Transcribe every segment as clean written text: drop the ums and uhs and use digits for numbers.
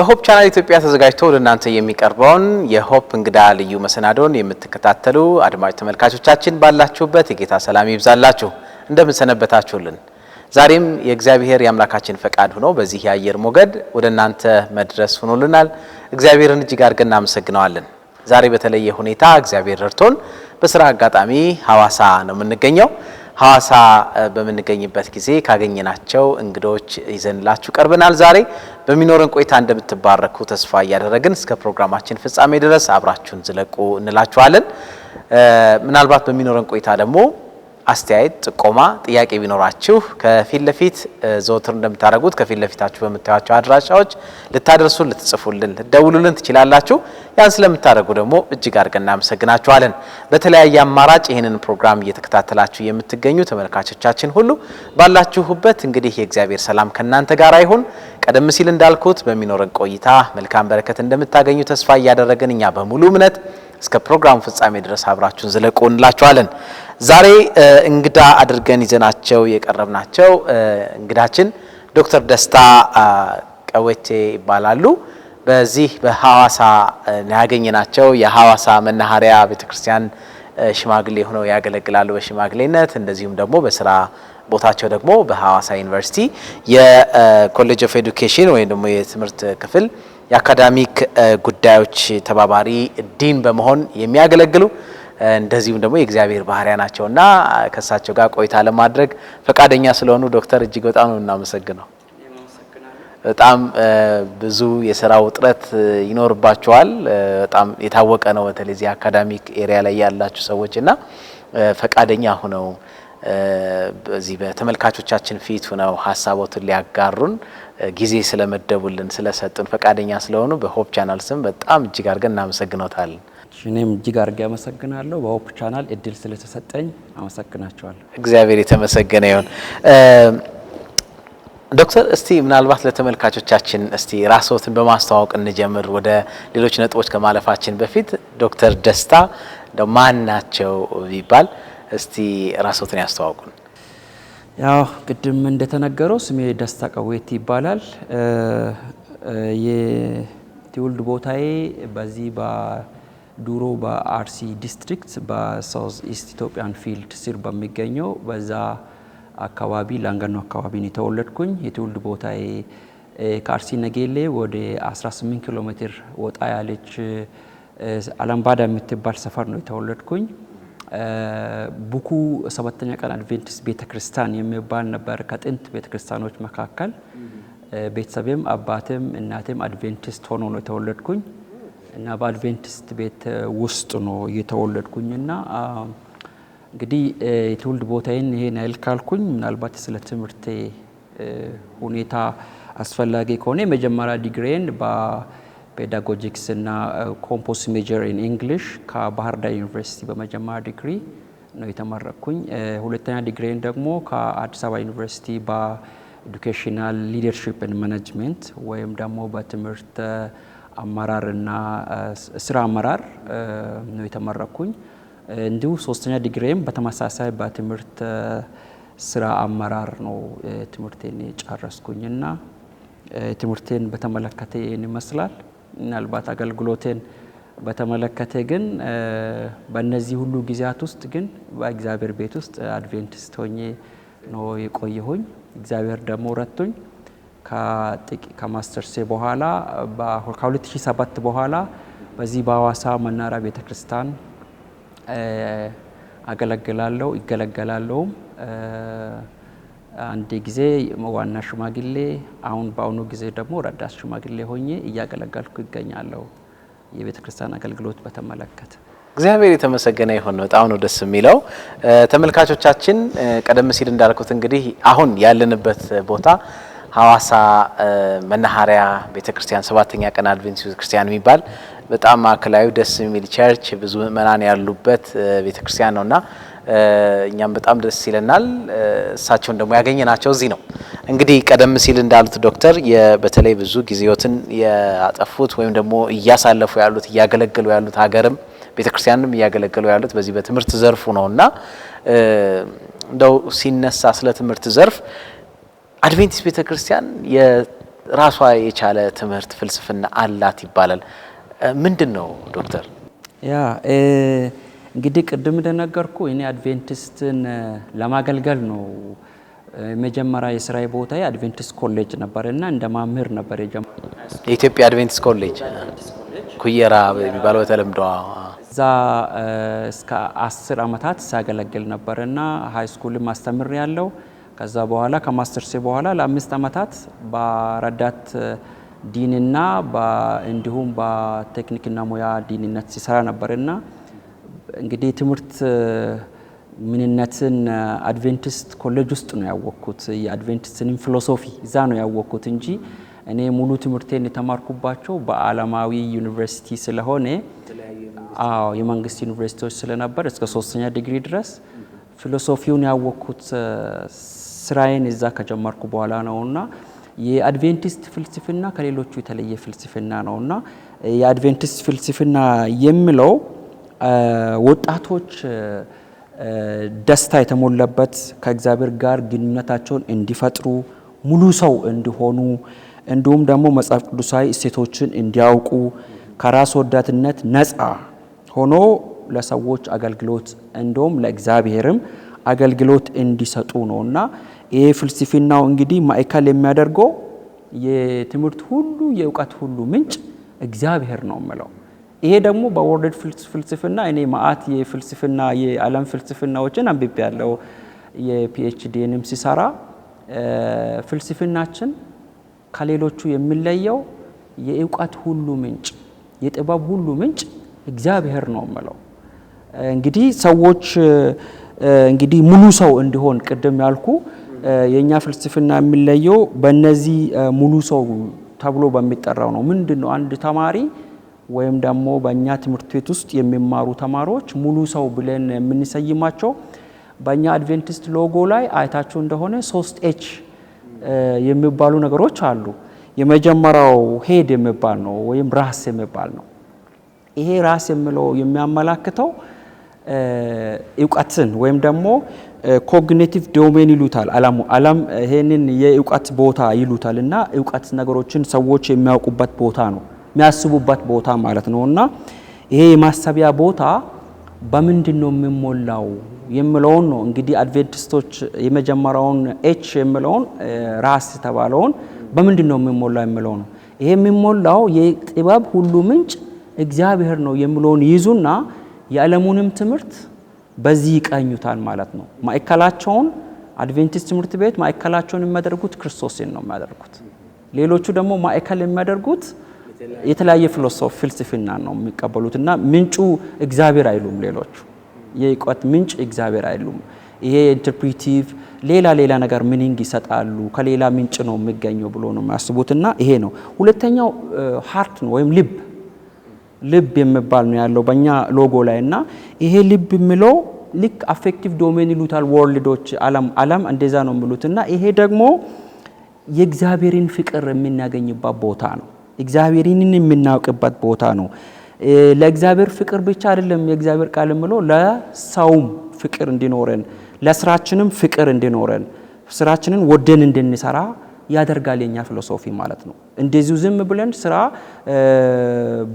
በሆፕ ቻናል ኢትዮጵያ ተዘጋጅቶ ለእናንተ የሚቀርበውን የሆፕ እንግዳ ልዩ መሰናዶን የምትከታተሉ አድማጭ ተመልካቾቻችን ባላችሁበት የጌታ ሰላም ይብዛላችሁ። እንደምን ሰነበታችሁልን? ዛሬም የእግዚአብሔር የአምላካችን ፈቃድ ሆኖ በዚህ የአየር ሞገድ ወደ እናንተ መድረስ ሆኖልናል። እግዚአብሔርን እጅግ አድርገን እናመሰግናለን። ዛሬ በተለየ ሁኔታ እግዚአብሔር ረድቶን በስራ አጋጣሚ ሐዋሳ ነው የምንገኘው። ሐዋሳ በምንገኝበት ጊዜ ካገኘናቸው እንግዶች ይዘንላችሁ ቀርበናል። ዛሬ በሚኖረን ቆይታ እንደምትባረኩ ተስፋ እያደረግን እስከ ፕሮግራማችን ፍጻሜ ድረስ አብራችሁን ዝለቁ እንላችኋለን። ምናልባት በሚኖረን ቆይታ ደግሞ አስተያየት፣ ጥቆማ፣ ጥያቄ ቢኖራችሁ ከፊት ለፊት ዘወትር እንደምታደርጉት ከፊት ለፊታችሁ በምታዩቸው አድራሻዎች ልታደርሱን፣ ልትጽፉልን፣ ልትደውሉልን ትችላላችሁ። ያን ስለምታደርጉ ደግሞ እጅግ አድርገን እናመሰግናችኋለን። በተለያየ አማራጭ ይህንን ፕሮግራም እየተከታተላችሁ የምትገኙ ተመልካቾቻችን ሁሉ ባላችሁበት እንግዲህ የእግዚአብሔር ሰላም ከእናንተ ጋር ይሁን። ቀደም ሲል እንዳልኩት በሚኖረን ቆይታ መልካም በረከት እንደምታገኙ ተስፋ እያደረግን እኛ በሙሉ እምነት እስከ ፕሮግራሙ ፍጻሜ ድረስ አብራችሁን ዝለቁ እንላችኋለን። ዛሬ እንግዳ አድርገን ይዘናቸው የቀረብናቸው እንግዳችን ዶክተር ደስታ ቀዌቴ ይባላሉ። በዚህ በሐዋሳ ያገኘናቸው የሐዋሳ መናኸሪያ ቤተክርስቲያን ሽማግሌ ሆነው ያገለግላሉ በሽማግሌነት። እንደዚሁም ደግሞ በስራ ቦታቸው ደግሞ በሐዋሳ ዩኒቨርሲቲ የኮሌጅ ኦፍ ኤዱኬሽን ወይም ደግሞ የትምህርት ክፍል የአካዳሚክ ጉዳዮች ተባባሪ ዲን በመሆን የሚያገለግሉ እንደዚሁም ደግሞ የእግዚአብሔር ባህሪያ ናቸውና ከሳቸው ጋር ቆይታ ለማድረግ ፈቃደኛ ስለሆኑ ዶክተር እጅግ በጣም ነው እናመሰግነው። በጣም ብዙ የሥራ ውጥረት ይኖርባቸዋል። በጣም የታወቀ ነው በተለይ እዚህ አካዳሚክ ኤሪያ ላይ ያላችሁ ሰዎችና ፈቃደኛ ሆነው በዚህ በተመልካቾቻችን ፊት ሆነው ሐሳቦትን ሊያጋሩን ጊዜ ስለመደቡልን ስለሰጡን ፈቃደኛ ስለሆኑ በሆፕ ቻናል ስም በጣም እጅግ አድርገን እናመሰግኖታለን። እኔም እጅግ አድርጌ አመሰግናለሁ። በሆፕ ቻናል እድል ስለተሰጠኝ አመሰግናቸዋለሁ። እግዚአብሔር የተመሰገነ ይሁን። ዶክተር እስቲ ምናልባት ለተመልካቾቻችን እስቲ ራስዎትን በማስተዋወቅ እንጀምር። ወደ ሌሎች ነጥቦች ከማለፋችን በፊት ዶክተር ደስታ ማን ናቸው ቢባል እስቲ ራስዎትን ያስተዋውቁን። ያው ቅድም እንደተነገረው ስሜ ደስታ ቀዌቴ ይባላል። የትውልድ ቦታዬ በዚህ በዱሮ በአርሲ ዲስትሪክት በሳውዝ ኢስት ኢትዮጵያን ፊልድ ስር በሚገኘው በዛ አካባቢ ላንጋኖ አካባቢ ነው የተወለድኩኝ። የትውልድ ቦታዬ ከአርሲ ነገሌ ወደ 18 ኪሎ ሜትር ወጣ ያለች አላምባዳ የምትባል ሰፈር ነው የተወለድኩኝ። ቡኩ ሰባተኛ ቀን አድቬንቲስት ቤተክርስቲያን የሚባል ነበር ከጥንት ቤተክርስቲያኖች መካከል። ቤተሰቤም አባቴም እናቴም አድቬንቲስት ሆኖ ነው የተወለድኩኝ እና በአድቬንቲስት ቤት ውስጥ ነው የተወለድኩኝና እንግዲህ የትውልድ ቦታዬን ይሄን ያህል ካልኩኝ ምናልባት ስለ ትምህርቴ ሁኔታ አስፈላጊ ከሆነ የመጀመሪያ ዲግሪዬን በፔዳጎጂክስ እና ኮምፖስ ሜጀር ኢን እንግሊሽ ከባህር ዳር ዩኒቨርሲቲ በመጀመሪያ ዲግሪ ነው የተመረቅኩኝ። ሁለተኛ ዲግሪዬን ደግሞ ከአዲስ አበባ ዩኒቨርሲቲ በኤዱኬሽናል ሊደርሺፕ ኤንድ ማኔጅመንት ወይም ደግሞ በትምህርት አመራርና ስራ አመራር ነው የተመረቅኩኝ። እንዲሁ ሶስተኛ ዲግሪዬም በተመሳሳይ በትምህርት ስራ አመራር ነው ትምህርቴን የጨረስኩኝና ትምህርቴን በተመለከተ ይህን ይመስላል። ምናልባት አገልግሎቴን በተመለከተ ግን በእነዚህ ሁሉ ጊዜያት ውስጥ ግን በእግዚአብሔር ቤት ውስጥ አድቬንቲስት ሆኜ ነው የቆየሁኝ። እግዚአብሔር ደግሞ ረድቶኝ ከማስተርሴ በኋላ ከ2007 በኋላ በዚህ በሐዋሳ መናኸሪያ ቤተክርስቲያን ይገለገላለሁ። አንድ ጊዜ ዋና ሽማግሌ በአሁኑ ጊዜ ደግሞ ረዳት ሽማግሌ ሆኜ እያገለገልኩ ይገኛለሁ። የቤተ ክርስቲያን አገልግሎት በተመለከተ እግዚአብሔር የተመሰገነ ይሁን። በጣም ነው ደስ የሚለው። ተመልካቾቻችን ቀደም ሲል እንዳልኩት እንግዲህ አሁን ያለንበት ቦታ ሐዋሳ መናኸሪያ ቤተክርስቲያን ሰባተኛ ቀን አድቬንቲስት ቤተክርስቲያን የሚባል በጣም ማዕከላዊ ደስ የሚል ቸርች ብዙ ምእመናን ያሉበት ቤተክርስቲያን ነውና እኛም በጣም ደስ ይለናል። እሳቸውን ደግሞ ያገኘናቸው እዚህ ነው። እንግዲህ ቀደም ሲል እንዳሉት ዶክተር በተለይ ብዙ ጊዜዎትን ያጠፉት ወይም ደግሞ እያሳለፉ ያሉት እያገለገሉ ያሉት ሀገርም ቤተክርስቲያንም እያገለገሉ ያሉት በዚህ በትምህርት ዘርፉ ነውና እንደው ሲነሳ ስለ ትምህርት ዘርፍ አድቬንቲስት ቤተክርስቲያን ራሷ የቻለ ትምህርት ፍልስፍና አላት ይባላል። ምንድነው ዶክተር? ያ እንግዲህ ቅድም እንደነገርኩ እኔ አድቬንቲስትን ለማገልገል ነው መጀመሪያ የስራዬ ቦታ አድቬንቲስት ኮሌጅ ነበርና እንደ ማምህር ነበር የጀመረው። የኢትዮጵያ አድቬንቲስት ኮሌጅ ኩየራ የሚባለው ተለምዶ እዛ እስከ 10 አመታት ሳገለግል ነበርና ሃይ ስኩልም አስተምር ያለው። ከዛ በኋላ ከማስተርስ በኋላ ለ5 አመታት በረዳት ዲንና እንዲሁም በቴክኒክና ሙያ ዲንነት ሲሰራ ነበርና እንግዲህ ትምህርት ምንነትን አድቬንቲስት ኮሌጅ ውስጥ ነው ያወቅኩት። የአድቬንቲስትን ፊሎሶፊ እዛ ነው ያወቅኩት እንጂ እኔ ሙሉ ትምህርቴን የተማርኩባቸው በዓለማዊ ዩኒቨርሲቲ ስለሆነ የመንግስት ዩኒቨርሲቲዎች ስለነበር እስከ 3ኛ ዲግሪ ድረስ ፊሎሶፊውን ያወቅኩት ስራዬን እዛ ከጀመርኩ በኋላ ነውና የአድቬንቲስት ፍልስፍና ከሌሎቹ የተለየ ፍልስፍና ነውና የአድቬንቲስት ፍልስፍና የሚለው ወጣቶች ደስታ የተሞላበት ከእግዚአብሔር ጋር ግንኙነታቸውን እንዲፈጥሩ ሙሉ ሰው እንዲሆኑ እንዲሁም ደግሞ መጽሐፍ ቅዱሳዊ እሴቶችን እንዲያውቁ ከራስ ወዳድነት ነፃ ሆኖ ለሰዎች አገልግሎት እንዲሁም ለእግዚአብሔርም አገልግሎት እንዲሰጡ ነውና ይሄ ፍልስፍናው እንግዲህ ማዕከል የሚያደርገው የትምህርት ሁሉ የእውቀት ሁሉ ምንጭ እግዚአብሔር ነው ማለት። ይሄ ደግሞ በወርልድ ፍልስፍና እኔ ማአት የፍልስፍና የዓለም ፍልስፍናዎችን አንብቤ ያለው የፒኤችዲንም ሲሰራ ፍልስፍናችን ከሌሎቹ የሚለየው የእውቀት ሁሉ ምንጭ የጥበብ ሁሉ ምንጭ እግዚአብሔር ነው ማለት። እንግዲህ ሰዎች እንግዲህ ሙሉ ሰው እንዲሆን ቅድም ያልኩ የኛ ፍልስፍና የሚለየው በእነዚህ ሙሉ ሰው ተብሎ በሚጠራው ነው። ምንድነው አንድ ተማሪ ወይም ደግሞ በእኛ ትምህርት ቤት ውስጥ የሚማሩ ተማሪዎች ሙሉ ሰው ብለን የምንሰይማቸው በእኛ አድቬንቲስት ሎጎ ላይ አይታችሁ እንደሆነ 3H የሚባሉ ነገሮች አሉ። የመጀመሪያው ሄድ የሚባል ነው ወይም ራስ የሚባል ነው። ይሄ ራስ የሚለው የሚያመላክተው እውቀትን ወይም ደግሞ ኮግኒቲቭ ዶሜን ይሉታል ዓለም ይሄንን የእውቀት ቦታ ይሉታልና እውቀት ነገሮችን ሰዎች የሚያውቁበት ቦታ ነው የሚያስቡበት ቦታ ማለት ነውና ይሄ የማሰቢያ ቦታ በምንድነው የሚሞላው የሚለውን ነው እንግዲህ አድቬንቲስቶች የመጀመሪያውን ኤች የሚለውን ራስ ተባለውን በምንድነው የሚሞላው የሚለው ነው። ይሄ የሚሞላው የጥበብ ሁሉ ምንጭ እግዚአብሔር ነው የሚለውን ይዙና የዓለሙንም ትምህርት በዚህ ይቃኙታል ማለት ነው። ማዕከላቸውን አድቬንቲስት ትምህርት ቤት ማዕከላቸውን የሚያደርጉት ክርስቶስን ነው የሚያደርጉት። ሌሎቹ ደግሞ ማዕከል የሚያደርጉት የተለያየ ፍልስፍና ነው የሚቀበሉትና ምንጩ እግዚአብሔር አይሉም። ሌሎቹ የእውቀት ምንጭ እግዚአብሔር አይሉም። ይሄ ኢንተርፕሬቲቭ ሌላ ነገር ሚኒንግ ይሰጣሉ ከሌላ ምንጭ ነው የሚገኘው ብሎ ነው የሚያስቡትና ይሄ ነው። ሁለተኛው ሃርት ነው ወይም ልብ የሚባል ነው ያለው በእኛ ሎጎ ላይና ይሄ ልብ የሚለው ልክ አፌክቲቭ ዶሜን ይሉታል ወርልዶች ዓለም እንደዛ ነው የሚሉትና ይሄ ደግሞ የእግዚአብሔርን ፍቅር የምናገኝበት ቦታ ነው። እግዚአብሔርን የምናውቅበት ቦታ ነው። ለእግዚአብሔር ፍቅር ብቻ አይደለም የእግዚአብሔር ቃል የሚለው ለሰውም ፍቅር እንዲኖረን ለስራችንም ፍቅር እንዲኖረን ስራችንን ወደን እንድንሰራ ያደርጋል የኛ ፊሎሶፊ ማለት ነው። እንደዚሁ ዝም ብለን ስራ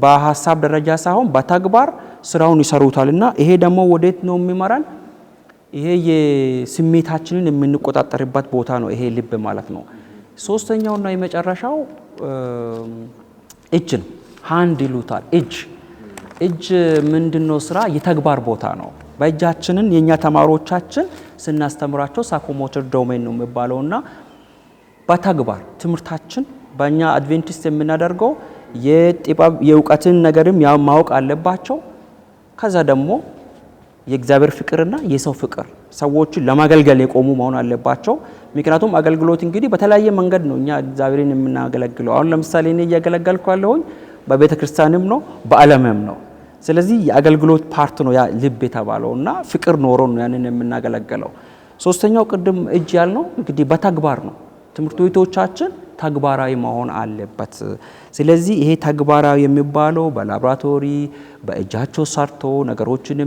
በሐሳብ ደረጃ ሳይሆን በተግባር ስራውን ይሰሩታልና ይሄ ደግሞ ወዴት ነው የሚመራን? ይሄ የስሜታችንን የምንቆጣጠርበት ቦታ ነው ይሄ ልብ ማለት ነው። ሶስተኛውና የመጨረሻው እጅ ነው። ሃንድ ይሉታል። እጅ ምንድነው? ስራ የተግባር ቦታ ነው። በእጃችንን የኛ ተማሪዎቻችን ስናስተምራቸው ሳይኮሞተር ዶሜን ነው የሚባለውና በተግባር ትምህርታችን በእኛ አድቬንቲስት የምናደርገው የጥበብ የእውቀትን ነገርም ያው ማወቅ አለባቸው። ከዛ ደግሞ የእግዚአብሔር ፍቅርና የሰው ፍቅር ሰዎችን ለማገልገል የቆሙ መሆን አለባቸው። ምክንያቱም አገልግሎት እንግዲህ በተለያየ መንገድ ነው እኛ እግዚአብሔርን የምናገለግለው። አሁን ለምሳሌ እኔ እያገለገልኩ ያለሁኝ በቤተ ክርስቲያንም ነው በዓለምም ነው። ስለዚህ የአገልግሎት ፓርት ነው ያ ልብ የተባለውና ፍቅር ኖሮ ነው ያንን የምናገለግለው። ሶስተኛው ቅድም እጅ ያልነው እንግዲህ በተግባር ነው። ትምህርት ቤቶቻችን ተግባራዊ መሆን አለበት። ስለዚህ ይሄ ተግባራዊ የሚባለው በላቦራቶሪ በእጃቸው ሰርቶ ነገሮችን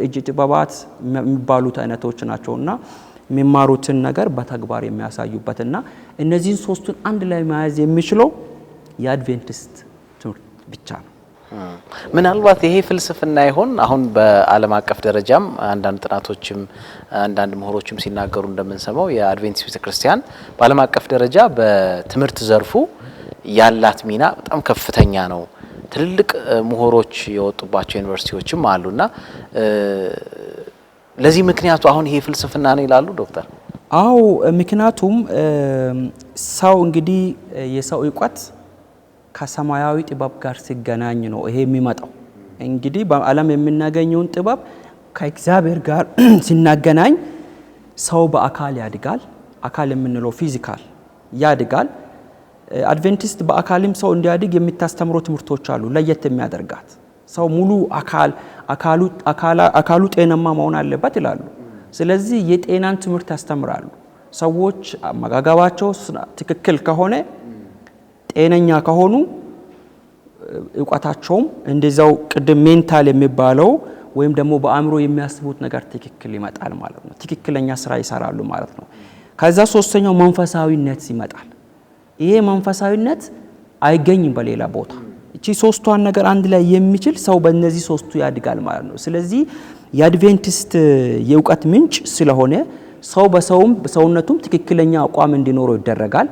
እጅ ጥበባት የሚባሉት አይነቶች ናቸውና የሚማሩትን ነገር በተግባር የሚያሳዩበትና እነዚህን ሶስቱን አንድ ላይ መያዝ የሚችለው የአድቬንቲስት ትምህርት ብቻ ነው። ምናልባት ይሄ ፍልስፍና ይሆን አሁን በዓለም አቀፍ ደረጃም አንዳንድ ጥናቶችም አንዳንድ ምሁሮችም ሲናገሩ እንደምንሰማው የአድቬንቲስት ቤተክርስቲያን በዓለም አቀፍ ደረጃ በትምህርት ዘርፉ ያላት ሚና በጣም ከፍተኛ ነው። ትልልቅ ምሁሮች የወጡባቸው ዩኒቨርሲቲዎችም አሉና ለዚህ ምክንያቱ አሁን ይሄ ፍልስፍና ነው ይላሉ ዶክተር? አው ምክንያቱም ሰው እንግዲህ የሰው ዕውቀት ከሰማያዊ ጥበብ ጋር ሲገናኝ ነው ይሄ የሚመጣው። እንግዲህ በዓለም የምናገኘውን ጥበብ ከእግዚአብሔር ጋር ሲናገናኝ ሰው በአካል ያድጋል። አካል የምንለው ፊዚካል ያድጋል። አድቬንቲስት በአካልም ሰው እንዲያድግ የሚታስተምረው ትምህርቶች አሉ ለየት የሚያደርጋት። ሰው ሙሉ አካሉ ጤናማ መሆን አለበት ይላሉ። ስለዚህ የጤናን ትምህርት ያስተምራሉ። ሰዎች አመጋገባቸው ትክክል ከሆነ ጤነኛ ከሆኑ ዕውቀታቸውም እንደዛው ቅድም ሜንታል የሚባለው ወይም ደግሞ በአእምሮ የሚያስቡት ነገር ትክክል ይመጣል ማለት ነው። ትክክለኛ ስራ ይሰራሉ ማለት ነው። ከዛ ሶስተኛው መንፈሳዊነት ይመጣል። ይሄ መንፈሳዊነት አይገኝም በሌላ ቦታ። እቺ ሶስቷን ነገር አንድ ላይ የሚችል ሰው በእነዚህ ሶስቱ ያድጋል ማለት ነው። ስለዚህ የአድቬንቲስት የዕውቀት ምንጭ ስለሆነ ሰው በሰውነቱም ትክክለኛ አቋም እንዲኖረው ይደረጋል።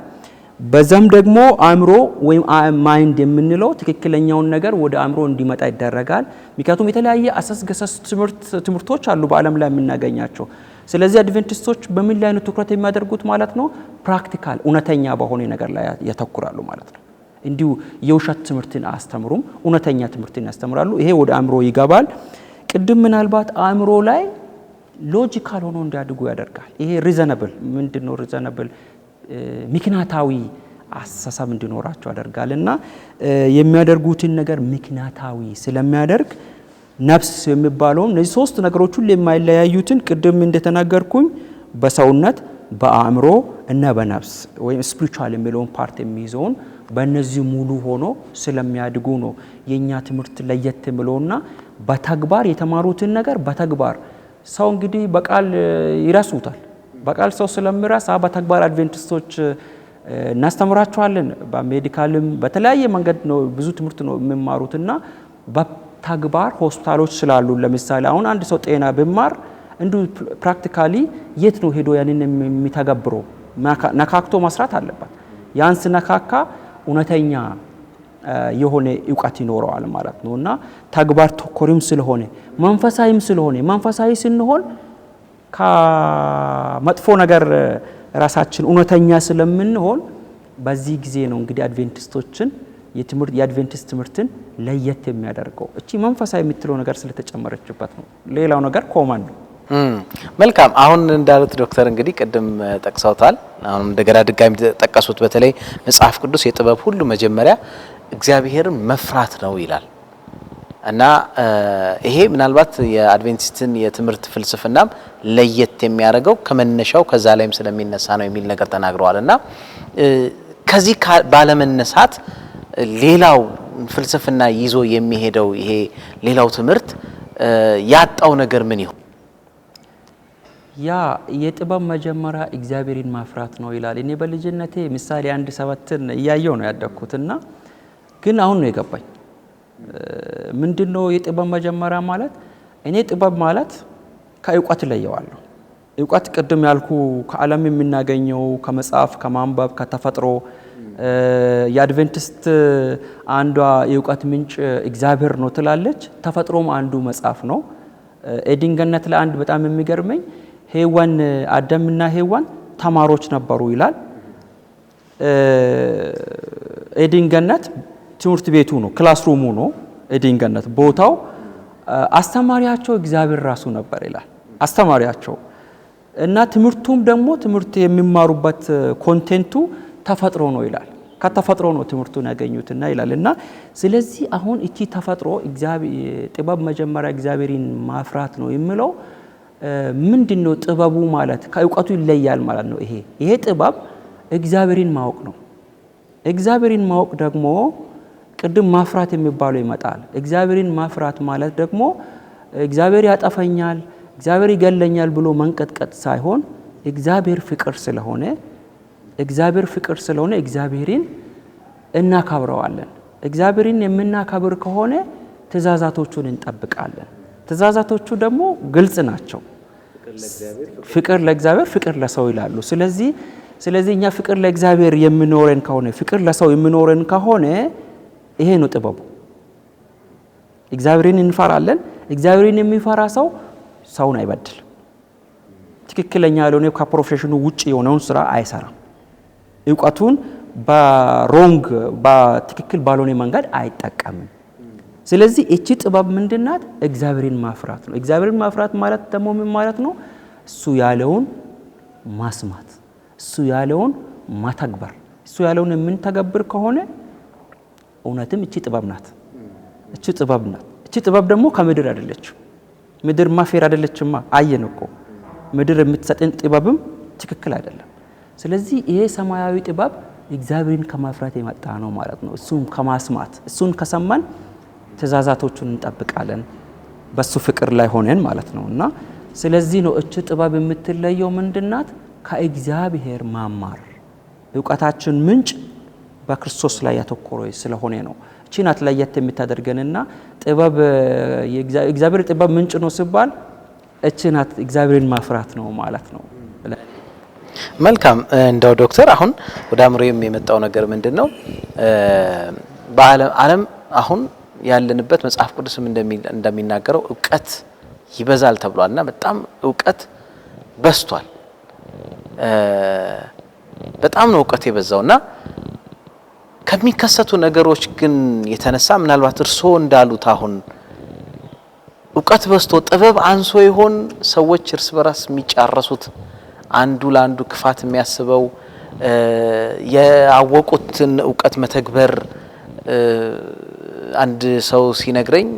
በዛም ደግሞ አእምሮ ወይም ማይንድ የምንለው ትክክለኛውን ነገር ወደ አእምሮ እንዲመጣ ይደረጋል። ምክንያቱም የተለያየ አሰስገሰስ ትምህርቶች አሉ በዓለም ላይ የምናገኛቸው። ስለዚህ አድቬንቲስቶች በምን ላይ ነው ትኩረት የሚያደርጉት ማለት ነው? ፕራክቲካል እውነተኛ በሆነ ነገር ላይ ያተኩራሉ ማለት ነው። እንዲሁ የውሸት ትምህርትን አስተምሩም፣ እውነተኛ ትምህርትን ያስተምራሉ። ይሄ ወደ አእምሮ ይገባል። ቅድም ምናልባት አእምሮ ላይ ሎጂካል ሆኖ እንዲያድጉ ያደርጋል። ይሄ ሪዘነብል ምንድነው? ሪዘነብል ምክንያታዊ አስተሳሰብ እንዲኖራቸው ያደርጋል እና የሚያደርጉትን ነገር ምክንያታዊ ስለሚያደርግ ነፍስ የሚባለው እነዚህ ሶስት ነገሮች ሁሉ የማይለያዩትን ቅድም እንደተናገርኩኝ በሰውነት በአእምሮ እና በነፍስ ወይም ስፒሪቹዋል የሚለውን ፓርት የሚይዘውን በእነዚህ ሙሉ ሆኖ ስለሚያድጉ ነው የኛ ትምህርት ለየት የሚለውና በተግባር የተማሩትን ነገር በተግባር ሰው እንግዲህ በቃል ይረሱታል። በቃል ሰው ስለሚረሳ በተግባር አድቬንቲስቶች እናስተምራቸዋለን። በሜዲካልም በተለያየ መንገድ ነው ብዙ ትምህርት ነው የሚማሩትና በተግባር ሆስፒታሎች ስላሉ ለምሳሌ አሁን አንድ ሰው ጤና ቢማር እንዲሁ ፕራክቲካሊ የት ነው ሄዶ ያንን የሚተገብረው? ነካክቶ መስራት አለበት። ያንስ ነካካ እውነተኛ የሆነ ዕውቀት ይኖረዋል ማለት ነውና ተግባር ተኮርም ስለሆነ መንፈሳዊም ስለሆነ መንፈሳዊ ስንሆን ከመጥፎ ነገር ራሳችን እውነተኛ ስለምንሆን በዚህ ጊዜ ነው እንግዲህ አድቬንቲስቶችን የአድቬንቲስት ትምህርትን ለየት የሚያደርገው እቺ መንፈሳዊ የምትለው ነገር ስለተጨመረችበት ነው። ሌላው ነገር ኮመን ነው። መልካም። አሁን እንዳሉት ዶክተር እንግዲህ ቅድም ጠቅሰውታል፣ አሁን እንደገና ድጋሚ ተጠቀሱት። በተለይ መጽሐፍ ቅዱስ የጥበብ ሁሉ መጀመሪያ እግዚአብሔርን መፍራት ነው ይላል እና ይሄ ምናልባት የአድቬንቲስትን የትምህርት ፍልስፍናም ለየት የሚያደርገው ከመነሻው ከዛ ላይም ስለሚነሳ ነው የሚል ነገር ተናግረዋልና ከዚህ ባለመነሳት ሌላው ፍልስፍና ይዞ የሚሄደው ይሄ ሌላው ትምህርት ያጣው ነገር ምን ይሆን? ያ የጥበብ መጀመሪያ እግዚአብሔርን ማፍራት ነው ይላል። እኔ በልጅነቴ ምሳሌ 1:7 እያየው ነው ያደኩትና ግን አሁን ነው የገባኝ ምንድነው የጥበብ መጀመሪያ ማለት። እኔ ጥበብ ማለት ከዕውቀት ለየዋለሁ። ዕውቀት ቅድም ያልኩ ከዓለም የምናገኘው ከመጽሐፍ ከማንበብ ከተፈጥሮ የአድቬንቲስት አንዷ የዕውቀት ምንጭ እግዚአብሔር ነው ትላለች። ተፈጥሮም አንዱ መጽሐፍ ነው። ኤድን ገነት ለአንድ በጣም የሚገርመኝ ሔዋን አዳምና ሔዋን ተማሪዎች ነበሩ ይላል። ኤድን ገነት ትምህርት ቤቱ ነው፣ ክላስሩሙ ነው። ኤድን ገነት ቦታው አስተማሪያቸው እግዚአብሔር ራሱ ነበር ይላል አስተማሪያቸው። እና ትምህርቱም ደግሞ ትምህርት የሚማሩበት ኮንቴንቱ ተፈጥሮ ነው ይላል። ከተፈጥሮ ነው ትምህርቱን ያገኙትና ይላል። እና ስለዚህ አሁን እቺ ተፈጥሮ ጥበብ መጀመሪያ እግዚአብሔርን ማፍራት ነው የሚለው ምንድነው? ጥበቡ ማለት ከዕውቀቱ ይለያል ማለት ነው። ይሄ ጥበብ እግዚአብሔርን ማወቅ ነው። እግዚአብሔርን ማወቅ ደግሞ ቅድም ማፍራት የሚባለው ይመጣል። እግዚአብሔርን ማፍራት ማለት ደግሞ እግዚአብሔር ያጠፈኛል፣ እግዚአብሔር ይገለኛል ብሎ መንቀጥቀጥ ሳይሆን እግዚአብሔር ፍቅር ስለሆነ እግዚአብሔርን እናከብረዋለን። እግዚአብሔርን የምናከብር ከሆነ ትእዛዛቶቹን እንጠብቃለን። ትእዛዛቶቹ ደግሞ ግልጽ ናቸው። ፍቅር ለእግዚአብሔር ፍቅር ለሰው ይላሉ። ስለዚህ እኛ ፍቅር ለእግዚአብሔር የሚኖረን ከሆነ ፍቅር ለሰው የሚኖረን ከሆነ ይሄ ነው ጥበቡ። እግዚአብሔርን እንፈራለን። እግዚአብሔርን የሚፈራ ሰው ሰውን አይበድልም። ትክክለኛ ያልሆነ ከፕሮፌሽኑ ውጪ የሆነውን ስራ አይሰራም። ዕውቀቱን በትክክል ባልሆነ መንገድ አይጠቀምም። ስለዚህ እቺ ጥበብ ምንድናት? እግዚአብሔርን ማፍራት ነው። እግዚአብሔርን ማፍራት ማለት ደግሞ ምን ማለት ነው? እሱ ያለውን ማስማት፣ እሱ ያለውን ማተግበር። እሱ ያለውን የምንተገብር ከሆነ እውነትም እቺ ጥበብ ናት። እቺ ጥበብ ደግሞ ከምድር አይደለችም። ምድር ማፌር አይደለችማ። አየን እኮ ምድር የምትሰጥን ጥበብም ትክክል አይደለም። ስለዚህ ይሄ ሰማያዊ ጥበብ እግዚአብሔርን ከማፍራት የመጣ ነው ማለት ነው። እሱን ከማስማት፣ እሱን ከሰማን ትእዛዛቶቹን እንጠብቃለን በሱ ፍቅር ላይ ሆነን ማለት ነው። እና ስለዚህ ነው እቺ ጥበብ የምትለየው ምንድናት? ከእግዚአብሔር ማማር። ዕውቀታችን ምንጭ በክርስቶስ ላይ ያተኮረ ስለሆነ ነው። እቺ ናት ለየት የምታደርገንና ጥበብ የእግዚአብሔር ጥበብ ምንጭ ነው ሲባል እቺ ናት እግዚአብሔርን ማፍራት ነው ማለት ነው። መልካም። እንደው ዶክተር አሁን ወደ አእምሮዬም የመጣው ነገር ምንድነው? በዓለም አሁን ያለንበት መጽሐፍ ቅዱስም እንደሚናገረው ዕውቀት ይበዛል ተብሏልና በጣም ዕውቀት በዝቷል። በጣም ነው ዕውቀት የበዛውና ከሚከሰቱ ነገሮች ግን የተነሳ ምናልባት እርስዎ እንዳሉት አሁን ዕውቀት በዝቶ ጥበብ አንሶ ይሆን ሰዎች እርስ በራስ የሚጫረሱት? አንዱ ለአንዱ ክፋት የሚያስበው ያወቁትን ዕውቀት መተግበር አንድ ሰው ሲነግረኝ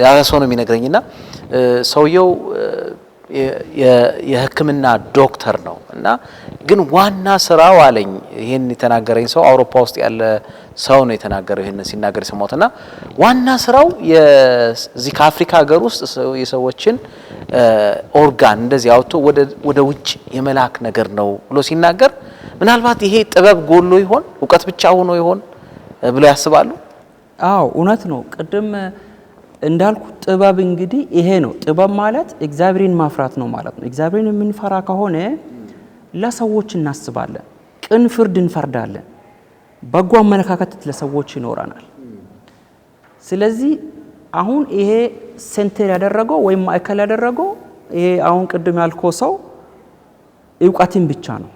ያ ሰው ነው የሚነግረኝና ሰውየው የሕክምና ዶክተር ነው እና ግን ዋና ስራው አለኝ። ይሄን የተናገረኝ ሰው አውሮፓ ውስጥ ያለ ሰው ነው የተናገረው። ይሄን ሲናገር ሰማሁትና ዋና ስራው የዚህ ከአፍሪካ ሀገር ውስጥ የሰዎችን ኦርጋን እንደዚህ አውጥቶ ወደ ውጭ የመላክ ነገር ነው ብሎ ሲናገር ምናልባት ይሄ ጥበብ ጎሎ ይሆን ዕውቀት ብቻ ሆኖ ይሆን ብሎ ያስባሉ? አዎ እውነት ነው። ቅድም እንዳልኩ ጥበብ እንግዲህ ይሄ ነው። ጥበብ ማለት እግዚአብሔርን ማፍራት ነው ማለት ነው። እግዚአብሔርን የምንፈራ ከሆነ ለሰዎች እናስባለን፣ ቅን ፍርድ እንፈርዳለን፣ በጎ አመለካከት ለሰዎች ይኖረናል። ስለዚህ አሁን ይሄ ሴንተር ያደረገው ወይም ማዕከል ያደረገው ይሄ አሁን ቅድም ያልከው ሰው ዕውቀትን ብቻ ነው።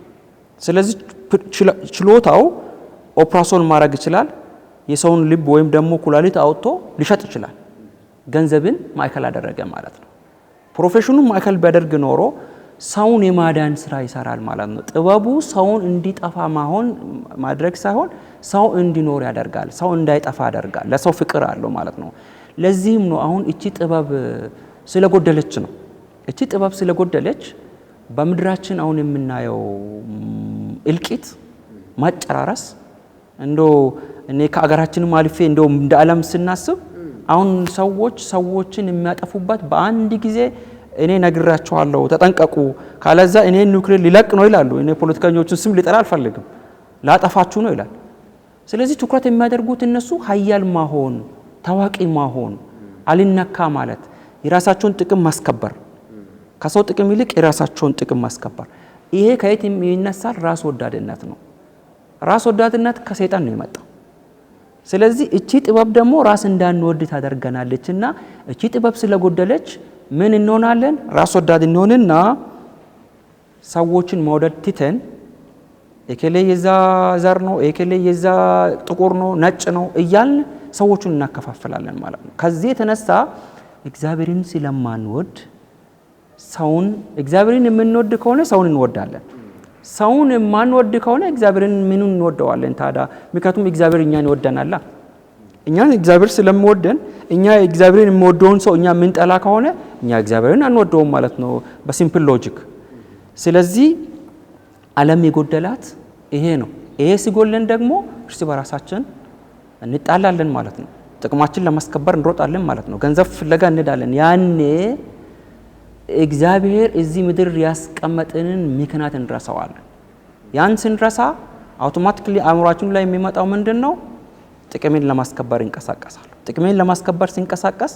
ስለዚህ ችሎታው ኦፕራሲዮን ማድረግ ይችላል። የሰውን ልብ ወይም ደግሞ ኩላሊት አውጥቶ ሊሸጥ ይችላል። ገንዘብን ማዕከል አደረገ ማለት ነው። ፕሮፌሽኑን ማዕከል ቢያደርግ ኖሮ ሰውን የማዳን ስራ ይሰራል ማለት ነው። ጥበቡ ሰውን እንዲጠፋ ማድረግ ሳይሆን ሰው እንዲኖር ያደርጋል፣ ሰው እንዳይጠፋ ያደርጋል። ለሰው ፍቅር አለው ማለት ነው። ለዚህም ነው አሁን እቺ ጥበብ ስለጎደለች ነው። እቺ ጥበብ ስለጎደለች በምድራችን አሁን የምናየው እልቂት፣ ማጨራረስ እኔ ከአገራችንም አልፌ እንደ ዓለም ስናስብ አሁን ሰዎችን የሚያጠፉበት በአንድ ጊዜ እኔ ነግራቸዋለሁ ተጠንቀቁ፣ ካለዛ እኔ ኒውክሌር ሊለቅ ነው ይላሉ። እኔ ፖለቲከኞችን ስም ሊጠራ አልፈልግም፣ ላጠፋችሁ ነው ይላል። ስለዚህ ትኩረት የሚያደርጉት እነሱ ሀያል ማሆን፣ ታዋቂ ማሆን፣ አልነካ ማለት፣ የራሳቸውን ጥቅም ማስከበር፣ ከሰው ጥቅም ይልቅ የራሳቸውን ጥቅም ማስከበር። ይሄ ከየት ይነሳል? ራስ ወዳድነት ነው። ራስ ወዳድነት ከሰይጣን ነው የመጣው። ስለዚህ እቺ ጥበብ ደግሞ ራስ እንዳንወድ ታደርገናለችና እቺ ጥበብ ስለጎደለች ምን እንሆናለን? ራስ ወዳድ እንሆንና ሰዎችን መውደድ ትተን ኤከሌ የዛ ዘር ነው፣ ኤከሌ የዛ ጥቁር ነው፣ ነጭ ነው እያልን ሰዎችን እናከፋፍላለን ማለት ነው። ከዚህ የተነሳ እግዚአብሔርን ስለማንወድ እግዚአብሔርን የምንወድ ከሆነ ሰውን እንወዳለን። ሰውን የማንወድ ከሆነ እግዚአብሔርን ምኑን እንወደዋለን ታዲያ? ምክንያቱም እግዚአብሔር እኛን ይወደናል። እኛ እግዚአብሔር ስለምወደን እኛ እግዚአብሔርን የሚወደውን ሰው እኛ የምንጠላ ከሆነ እኛ እግዚአብሔርን አንወደውም ማለት ነው በሲምፕል ሎጂክ። ስለዚህ ዓለም የጎደላት ይሄ ነው። ይሄ ሲጎለን ደግሞ እርስ በራሳችን እንጣላለን ማለት ነው። ጥቅማችን ለማስከበር እንሮጣለን ማለት ነው። ገንዘብ ፍለጋ እንዳለን ያኔ እግዚአብሔር እዚህ ምድር ያስቀመጠንን ምክንያት እንረሳዋለን። ያን ስንረሳ አውቶማቲካሊ አእምሯችን ላይ የሚመጣው ምንድነው? ጥቅሜን ለማስከበር እንቀሳቀሳለሁ። ጥቅሜን ለማስከበር ሲንቀሳቀስ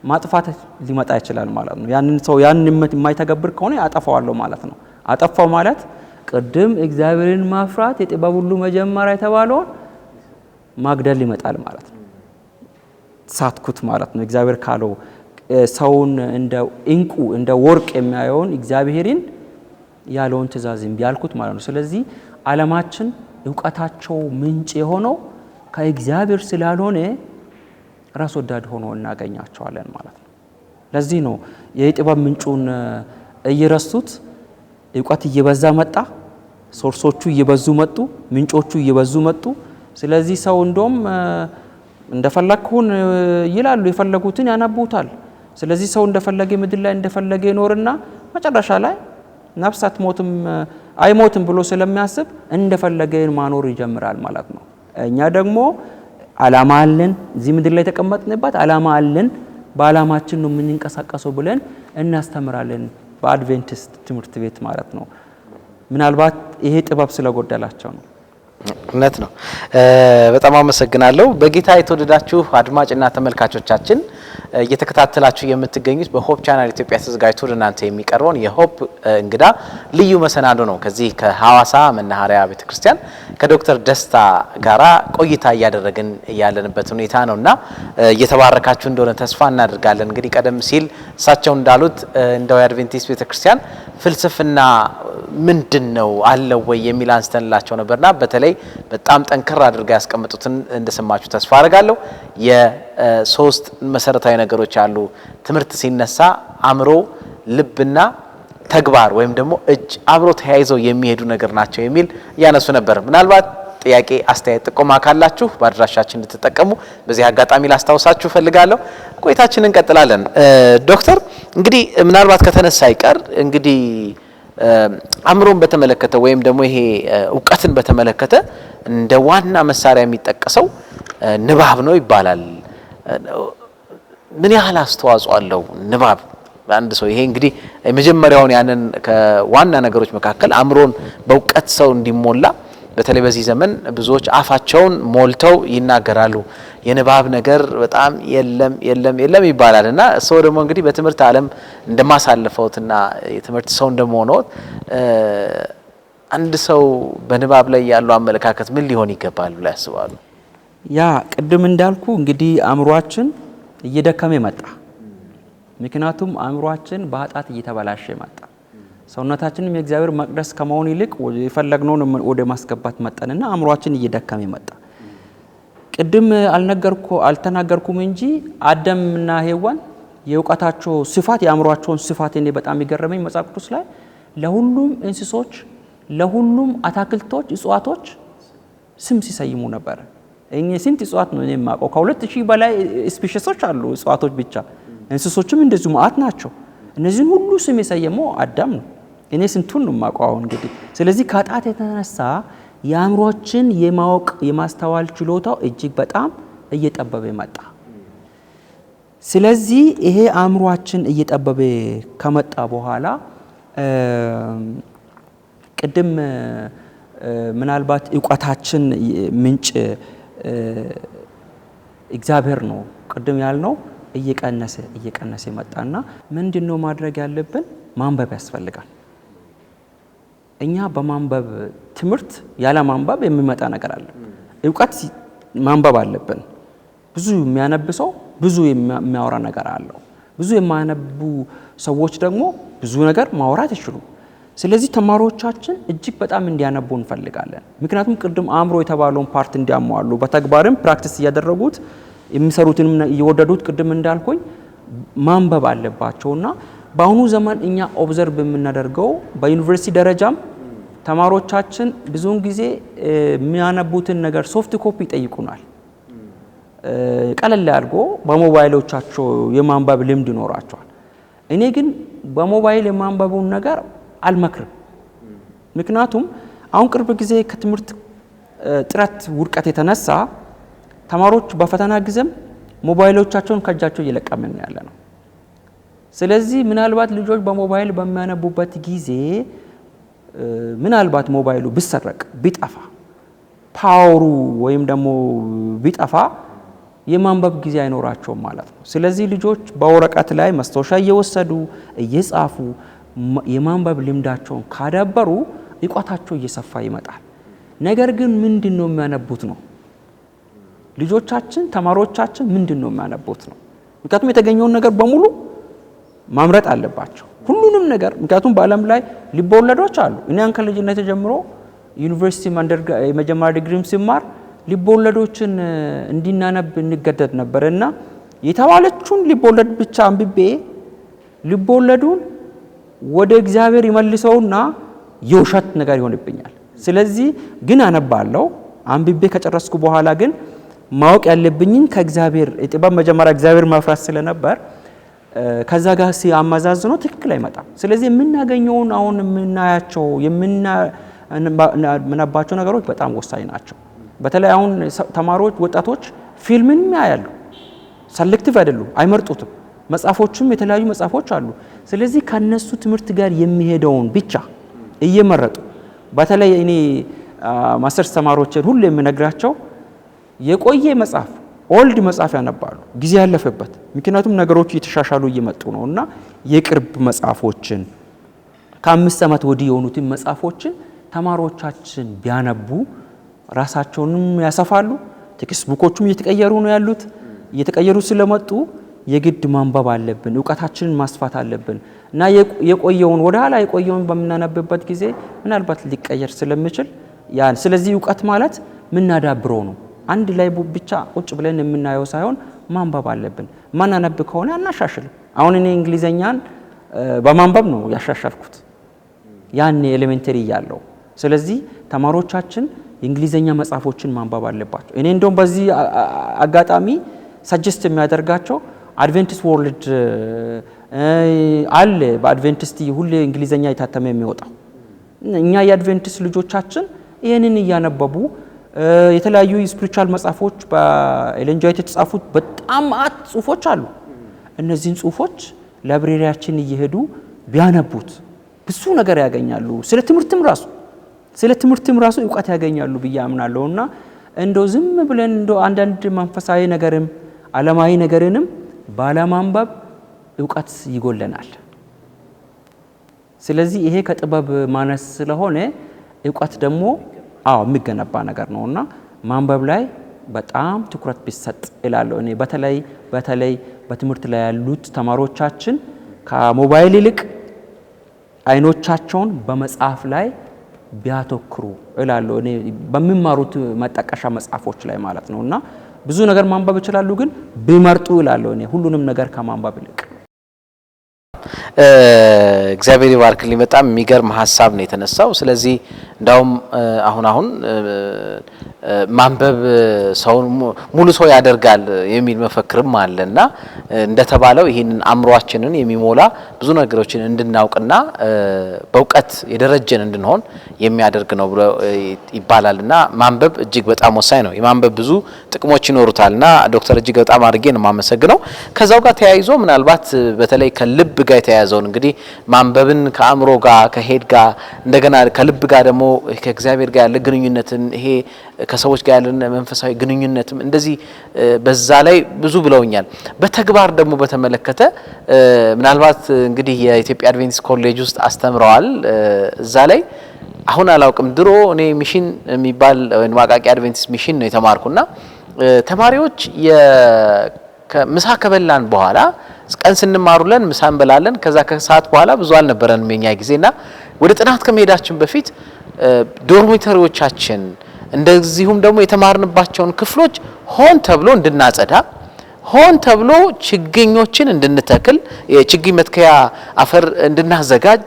ማጥፋት ሊመጣ ይችላል ማለት ነው። ያንን ሰው ያንን የማይተገብር ከሆነ አጠፋዋለሁ ማለት ነው። አጠፋው ማለት ቅድም እግዚአብሔርን ማፍራት የጥበብ ሁሉ መጀመሪያ የተባለውን ማግደል ይመጣል ማለት ነው። ሳትኩት ማለት ነው። እግዚአብሔር ካለው ሰውን እንደ እንቁ እንደ ወርቅ የሚያየውን እግዚአብሔርን ያለውን ትእዛዝ ቢያልኩት ማለት ነው። ስለዚህ ዓለማችን ዕውቀታቸው ምንጭ የሆነው ከእግዚአብሔር ስላልሆነ ራስ ወዳድ ሆኖ እናገኛቸዋለን ማለት ነው። ለዚህ ነው የጥበብ ምንጩን እየረሱት ዕውቀት እየበዛ መጣ፣ ሶርሶቹ እየበዙ መጡ፣ ምንጮቹ እየበዙ መጡ። ስለዚህ ሰው እንደውም እንደፈለግኩን ይላሉ፣ የፈለጉትን ያነቡታል። ስለዚህ ሰው እንደፈለገ ምድር ላይ እንደፈለገ ይኖርና መጨረሻ ላይ ነፍስ አትሞትም አይሞትም ብሎ ስለሚያስብ እንደፈለገ ማኖር ይጀምራል ማለት ነው። እኛ ደግሞ ዓላማ አለን፣ እዚህ ምድር ላይ ተቀመጥንበት ዓላማ አለን፣ በዓላማችን ነው የምንንቀሳቀሰው ብለን እናስተምራለን በአድቬንቲስት ትምህርት ቤት ማለት ነው። ምናልባት ይሄ ጥበብ ስለጎደላቸው ነው። እውነት ነው። በጣም አመሰግናለሁ። በጌታ የተወደዳችሁ አድማጭና ተመልካቾቻችን እየተከታተላችሁ የምትገኙት በሆፕ ቻናል ኢትዮጵያ ተዘጋጅቶ ለእናንተ የሚቀርበውን የሆፕ እንግዳ ልዩ መሰናዶ ነው። ከዚህ ከሐዋሳ መናኸሪያ ቤተክርስቲያን ከዶክተር ደስታ ጋራ ቆይታ እያደረግን ያለንበት ሁኔታ ነውና እየተባረካችሁ እንደሆነ ተስፋ እናደርጋለን። እንግዲህ ቀደም ሲል እሳቸው እንዳሉት እንደው የአድቬንቲስት ቤተክርስቲያን ፍልስፍና ምንድነው አለው ወይ የሚል አንስተንላቸው ነበርና በተለይ በጣም ጠንከር አድርገው ያስቀምጡትን እንደሰማችሁ ተስፋ አደርጋለሁ። የሶስት መሰረታዊ ነገሮች አሉ። ትምህርት ሲነሳ አእምሮ፣ ልብና ተግባር ወይም ደግሞ እጅ አብሮ ተያይዘው የሚሄዱ ነገር ናቸው የሚል ያነሱ ነበር። ምናልባት ጥያቄ፣ አስተያየት፣ ጥቆማ ካላችሁ በአድራሻችን እንድትጠቀሙ በዚህ አጋጣሚ ላስታውሳችሁ ፈልጋለሁ። ቆይታችንን እንቀጥላለን። ዶክተር እንግዲህ ምናልባት ከተነሳ ይቀር እንግዲህ አእምሮን በተመለከተ ወይም ደግሞ ይሄ ዕውቀትን በተመለከተ እንደ ዋና መሳሪያ የሚጠቀሰው ንባብ ነው ይባላል። ምን ያህል አስተዋጽኦ አለው ንባብ አንድ ሰው? ይሄ እንግዲህ የመጀመሪያውን ያንን ከዋና ነገሮች መካከል አእምሮን በዕውቀት ሰው እንዲሞላ በተለይ በዚህ ዘመን ብዙዎች አፋቸውን ሞልተው ይናገራሉ። የንባብ ነገር በጣም የለም ይባላልና ሰው ደግሞ እንግዲህ በትምህርት ዓለም እንደማሳልፈውትና የትምህርት ሰው እንደመሆነው አንድ ሰው በንባብ ላይ ያለው አመለካከት ምን ሊሆን ይገባል ብለው ያስባሉ? ያ ቅድም እንዳልኩ እንግዲህ አእምሯችን እየደከመ መጣ። ምክንያቱም አእምሯችን በኃጢአት እየተበላሸ መጣ። ሰውነታችንም የእግዚአብሔር መቅደስ ከመሆን ይልቅ የፈለግነውን ወደ ማስገባት መጣንና አእምሯችን እየደከመ መጣ። ቅድም አልተናገርኩም እንጂ አዳምና ሔዋን የዕውቀታቸው ስፋት የአእምሯቸውን ስፋት እኔ በጣም ይገረመኝ መጽሐፍ ቅዱስ ላይ ለሁሉም እንስሶች፣ ለሁሉም አታክልቶች፣ እጽዋቶች ስም ሲሰይሙ ነበር። እኔ ስንት እጽዋት ነው የማውቀው? ከ2000 በላይ ስፔሺሶች አሉ እጽዋቶች ብቻ። እንስሶችም እንደዚሁ ማአት ናቸው። እነዚህን ሁሉ ስም የሰየመው አዳም ነው። እኔ ስንቱን ነው የማውቀው እንግዲህ። ስለዚህ ከኃጢአት የተነሳ የአእምሮችን የማወቅ የማስተዋል ችሎታው እጅግ በጣም እየጠበበ መጣ። ስለዚህ ይሄ አእምሮአችን እየጠበበ ከመጣ በኋላ ቅድም ምናልባት ዕውቀታችን ምንጭ እግዚአብሔር ነው ቅድም ያልነው እየቀነሰ መጣና ምንድነው ማድረግ ያለብን? ማንበብ ያስፈልጋል። እኛ በማንበብ ትምህርት ያለ ማንበብ የሚመጣ ነገር አለ። ዕውቀት ማንበብ አለብን። ብዙ የሚያነብ ሰው ብዙ የሚያወራ ነገር አለው። ብዙ የማያነቡ ሰዎች ደግሞ ብዙ ነገር ማውራት ይችላሉ። ስለዚህ ተማሪዎቻችን እጅግ በጣም እንዲያነቡ እንፈልጋለን። ምክንያቱም ቅድም አእምሮ የተባለውን ፓርት እንዲያሟሉ በተግባርም ፕራክቲስ እያደረጉት የሚሰሩትንም እየወደዱት ቅድም እንዳልኩኝ ማንበብ አለባቸውና በአሁኑ ዘመን እኛ ኦብዘርቭ የምናደርገው በዩኒቨርሲቲ ደረጃም ተማሪዎቻችን ብዙውን ጊዜ የሚያነቡትን ነገር ሶፍት ኮፒ ይጠይቁናል። ቀለል አድርጎ በሞባይሎቻቸው የማንበብ ልምድ ይኖራቸዋል። እኔ ግን በሞባይል የማንበቡን ነገር አልመክርም። ምክንያቱም አሁን ቅርብ ጊዜ ከትምህርት ጥረት ውድቀት የተነሳ ተማሪዎች በፈተና ጊዜም ሞባይሎቻቸውን ከእጃቸው እየለቀምን ያለ ነው። ስለዚህ ምናልባት ልጆች በሞባይል በሚያነቡበት ጊዜ ምናልባት ሞባይሉ ቢሰረቅ ቢጠፋ ፓወሩ ወይም ደግሞ ቢጠፋ የማንበብ ጊዜ አይኖራቸውም ማለት ነው። ስለዚህ ልጆች በወረቀት ላይ ማስታወሻ እየወሰዱ እየጻፉ የማንበብ ልምዳቸውን ካዳበሩ እውቀታቸው እየሰፋ ይመጣል። ነገር ግን ምንድነው የሚያነቡት ነው? ልጆቻችን ተማሪዎቻችን ምንድነው የሚያነቡት ነው? ምክንያቱም የተገኘውን ነገር በሙሉ ማምረጥ አለባቸው ሁሉንም ነገር። ምክንያቱም በዓለም ላይ ልቦለዶች አሉ። እኔ ከልጅነት ጀምሮ ዩኒቨርሲቲ የመጀመሪያ ዲግሪም ሲማር ልቦለዶችን እንዲናነብ እንገደድ ነበርና የተባለችውን ልቦለድ ብቻ አንብቤ ልቦለዱን ወደ እግዚአብሔር ይመልሰውና የውሸት ነገር ይሆንብኛል። ስለዚህ ግን አነባለሁ። አንብቤ ከጨረስኩ በኋላ ግን ማወቅ ያለብኝን ከእግዚአብሔር ጥበብ መጀመሪያ እግዚአብሔር መፍራት ስለነበር ከዛ ጋር ሲያመዛዝነው ትክክል አይመጣም። ስለዚህ የምናገኘውን አሁን የምናያቸው የምናባቸው ነገሮች በጣም ወሳኝ ናቸው። በተለይ አሁን ተማሪዎች ወጣቶች ፊልምን ያያሉ። ሰሌክቲቭ አይደሉም፣ አይመርጡትም። መጽሐፎችም የተለያዩ መጽሐፎች አሉ። ስለዚህ ከነሱ ትምህርት ጋር የሚሄደውን ብቻ እየመረጡ በተለይ እኔ ማስተርስ ተማሪዎችን ሁሉ የምነግራቸው የቆየ መጽሐፍ ኦልድ መጽሐፍ ያነባሉ፣ ጊዜ ያለፈበት። ምክንያቱም ነገሮች እየተሻሻሉ እየመጡ ነውና የቅርብ መጽሐፎችን ከ5 ዓመት ወዲህ የሆኑትን መጽሐፎችን ተማሪዎቻችን ቢያነቡ ራሳቸውንም ያሰፋሉ። ቴክስት ቡኮቹም እየተቀየሩ ነው ያሉት። እየተቀየሩ ስለመጡ የግድ ማንበብ አለብን፣ ዕውቀታችንን ማስፋት አለብን እና የቆየውን ወደ ኋላ የቆየውን በምናነብበት ጊዜ ምናልባት ሊቀየር ስለሚችል ያን ስለዚህ ዕውቀት ማለት ምናዳብረው ነው። አንድ ላይ ብቻ ቁጭ ብለን የምናየው ሳይሆን ማንበብ አለብን። ማናነብ ከሆነ አናሻሽልም። አሁን እኔ እንግሊዘኛን በማንበብ ነው ያሻሻልኩት ያን ኤሌመንተሪ ያለው። ስለዚህ ተማሪዎቻችን የእንግሊዘኛ መጽሐፎችን ማንበብ አለባቸው። እኔ እንደውም በዚህ አጋጣሚ ሰጀስት የሚያደርጋቸው አድቬንቲስት ወርልድ አለ። በአድቬንቲስት ሁሌ እንግሊዘኛ የታተመ የሚወጣው እኛ የአድቬንቲስት ልጆቻችን ይህንን እያነበቡ የተለያዩ ስፒሪቹዋል መጽሐፎች በኤለን ጂ ዋይት የተጻፉት በጣም ጽሁፎች አሉ። እነዚህን ጽሁፎች ላይብረሪያችን እየሄዱ ቢያነቡት ብዙ ነገር ያገኛሉ። ስለ ትምህርትም ራሱ ዕውቀት ያገኛሉ ብዬ አምናለሁና እንደው ዝም ብለን እንደው አንዳንድ መንፈሳዊ ነገርም ዓለማዊ ነገርንም ባለማንበብ ዕውቀት ይጎለናል። ስለዚህ ይሄ ከጥበብ ማነስ ስለሆነ ዕውቀት ደግሞ የሚገነባ ነገር ነውና ማንበብ ላይ በጣም ትኩረት ቢሰጥ እላለሁ። እኔ በተለይ በትምህርት ላይ ያሉት ተማሪዎቻችን ከሞባይል ይልቅ አይኖቻቸውን በመጽሐፍ ላይ ቢያተኩሩ እላለሁ። እኔ በሚማሩት መጠቀሻ መጽሐፎች ላይ ማለት ነውና ብዙ ነገር ማንበብ ይችላሉ፣ ግን ቢመርጡ እላለሁ እኔ ሁሉንም ነገር ከማንበብ ይልቅ። እግዚአብሔር ይባርክልኝ። በጣም የሚገርም ሀሳብ ነው የተነሳው። ስለዚህ እንዳውም አሁን ማንበብ ሰውን ሙሉ ሰው ያደርጋል የሚል መፈክርም አለና እንደተባለው ይህንን አእምሯችንን የሚሞላ ብዙ ነገሮችን እንድናውቅና በእውቀት የደረጀን እንድንሆን የሚያደርግ ነው ብሎ ይባላልና ማንበብ እጅግ በጣም ወሳኝ ነው። የማንበብ ብዙ ጥቅሞች ይኖሩታልና ዶክተር እጅግ በጣም አድርጌ ነው የማመሰግነው። ከዛው ጋር ተያይዞ ምናልባት በተለይ ከልብ ጋር የተያያዘውን እንግዲህ ማንበብን ከአእምሮ ጋር ከሄድ ጋር እንደገና ከልብ ጋር ደግሞ ከእግዚአብሔር ጋር ያለ ግንኙነትን ይሄ ከሰዎች ጋር ያለን መንፈሳዊ ግንኙነትም እንደዚህ በዛ ላይ ብዙ ብለውኛል። በተግባር ደግሞ በተመለከተ ምናልባት እንግዲህ የኢትዮጵያ አድቬንቲስት ኮሌጅ ውስጥ አስተምረዋል። እዛ ላይ አሁን አላውቅም፣ ድሮ እኔ ሚሽን የሚባል ወይ ማቃቂ አድቬንቲስት ሚሽን ነው የተማርኩና ተማሪዎች ከምሳ ከበላን በኋላ ቀን ስንማሩለን ምሳ እንበላለን። ከዛ ከሰዓት በኋላ ብዙ አልነበረንም የኛ ጊዜና ወደ ጥናት ከመሄዳችን በፊት ዶርሚተሪዎቻችን እንደዚሁም ደግሞ የተማርንባቸውን ክፍሎች ሆን ተብሎ እንድናጸዳ፣ ሆን ተብሎ ችግኞችን እንድንተክል፣ የችግኝ መትከያ አፈር እንድናዘጋጅ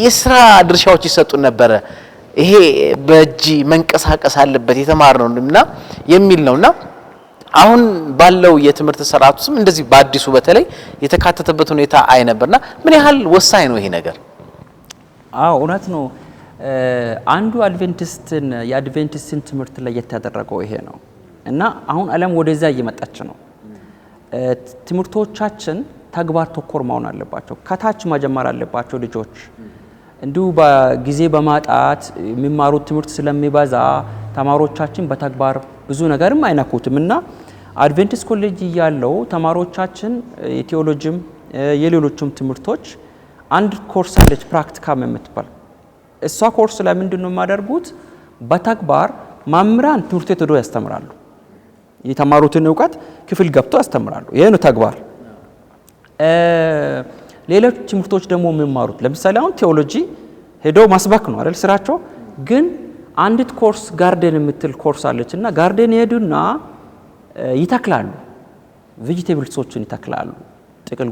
የስራ ድርሻዎች ይሰጡን ነበረ። ይሄ በእጅ መንቀሳቀስ አለበት የተማርነውና የሚል ነውና አሁን ባለው የትምህርት ስርዓት ውስጥ እንደዚህ በአዲሱ በተለይ የተካተተበት ሁኔታ አይነበርና ምን ያህል ወሳኝ ነው ይሄ ነገር? እውነት ነው። አንዱ የአድቬንቲስትን ትምህርት ላይ የተደረገው ይሄ ነው እና አሁን ዓለም ወደዛ እየመጣች ነው። ትምህርቶቻችን ተግባር ተኮር መሆን አለባቸው። ከታች መጀመር አለባቸው ልጆች። እንዲሁ በጊዜ በማጣት የሚማሩት ትምህርት ስለሚበዛ ተማሪዎቻችን በተግባር ብዙ ነገርም አይነኩትም እና አድቬንቲስት ኮሌጅ ያለው ተማሪዎቻችን የቴዎሎጂም የሌሎችም ትምህርቶች አንድ ኮርስ አለች ፕራክቲካም የምትባል እሷ ኮርስ ላይ ምንድነው የሚያደርጉት? በተግባር መምህራን ትምህርት ቤት ሄደው ያስተምራሉ። የተማሩትን ዕውቀት ክፍል ገብተው ያስተምራሉ። ይሄ ነው ተግባር። ሌሎች ትምህርቶች ደግሞ የሚማሩት ለምሳሌ አሁን ቴዎሎጂ ሄደው ማስበክ ነው አይደል ስራቸው። ግን አንዲት ኮርስ ጋርደን የምትል ኮርስ አለችና ጋርደን ይሄዱና ይተክላሉ። ቬጂቴብልሶችን ይተክላሉ። ጥቅል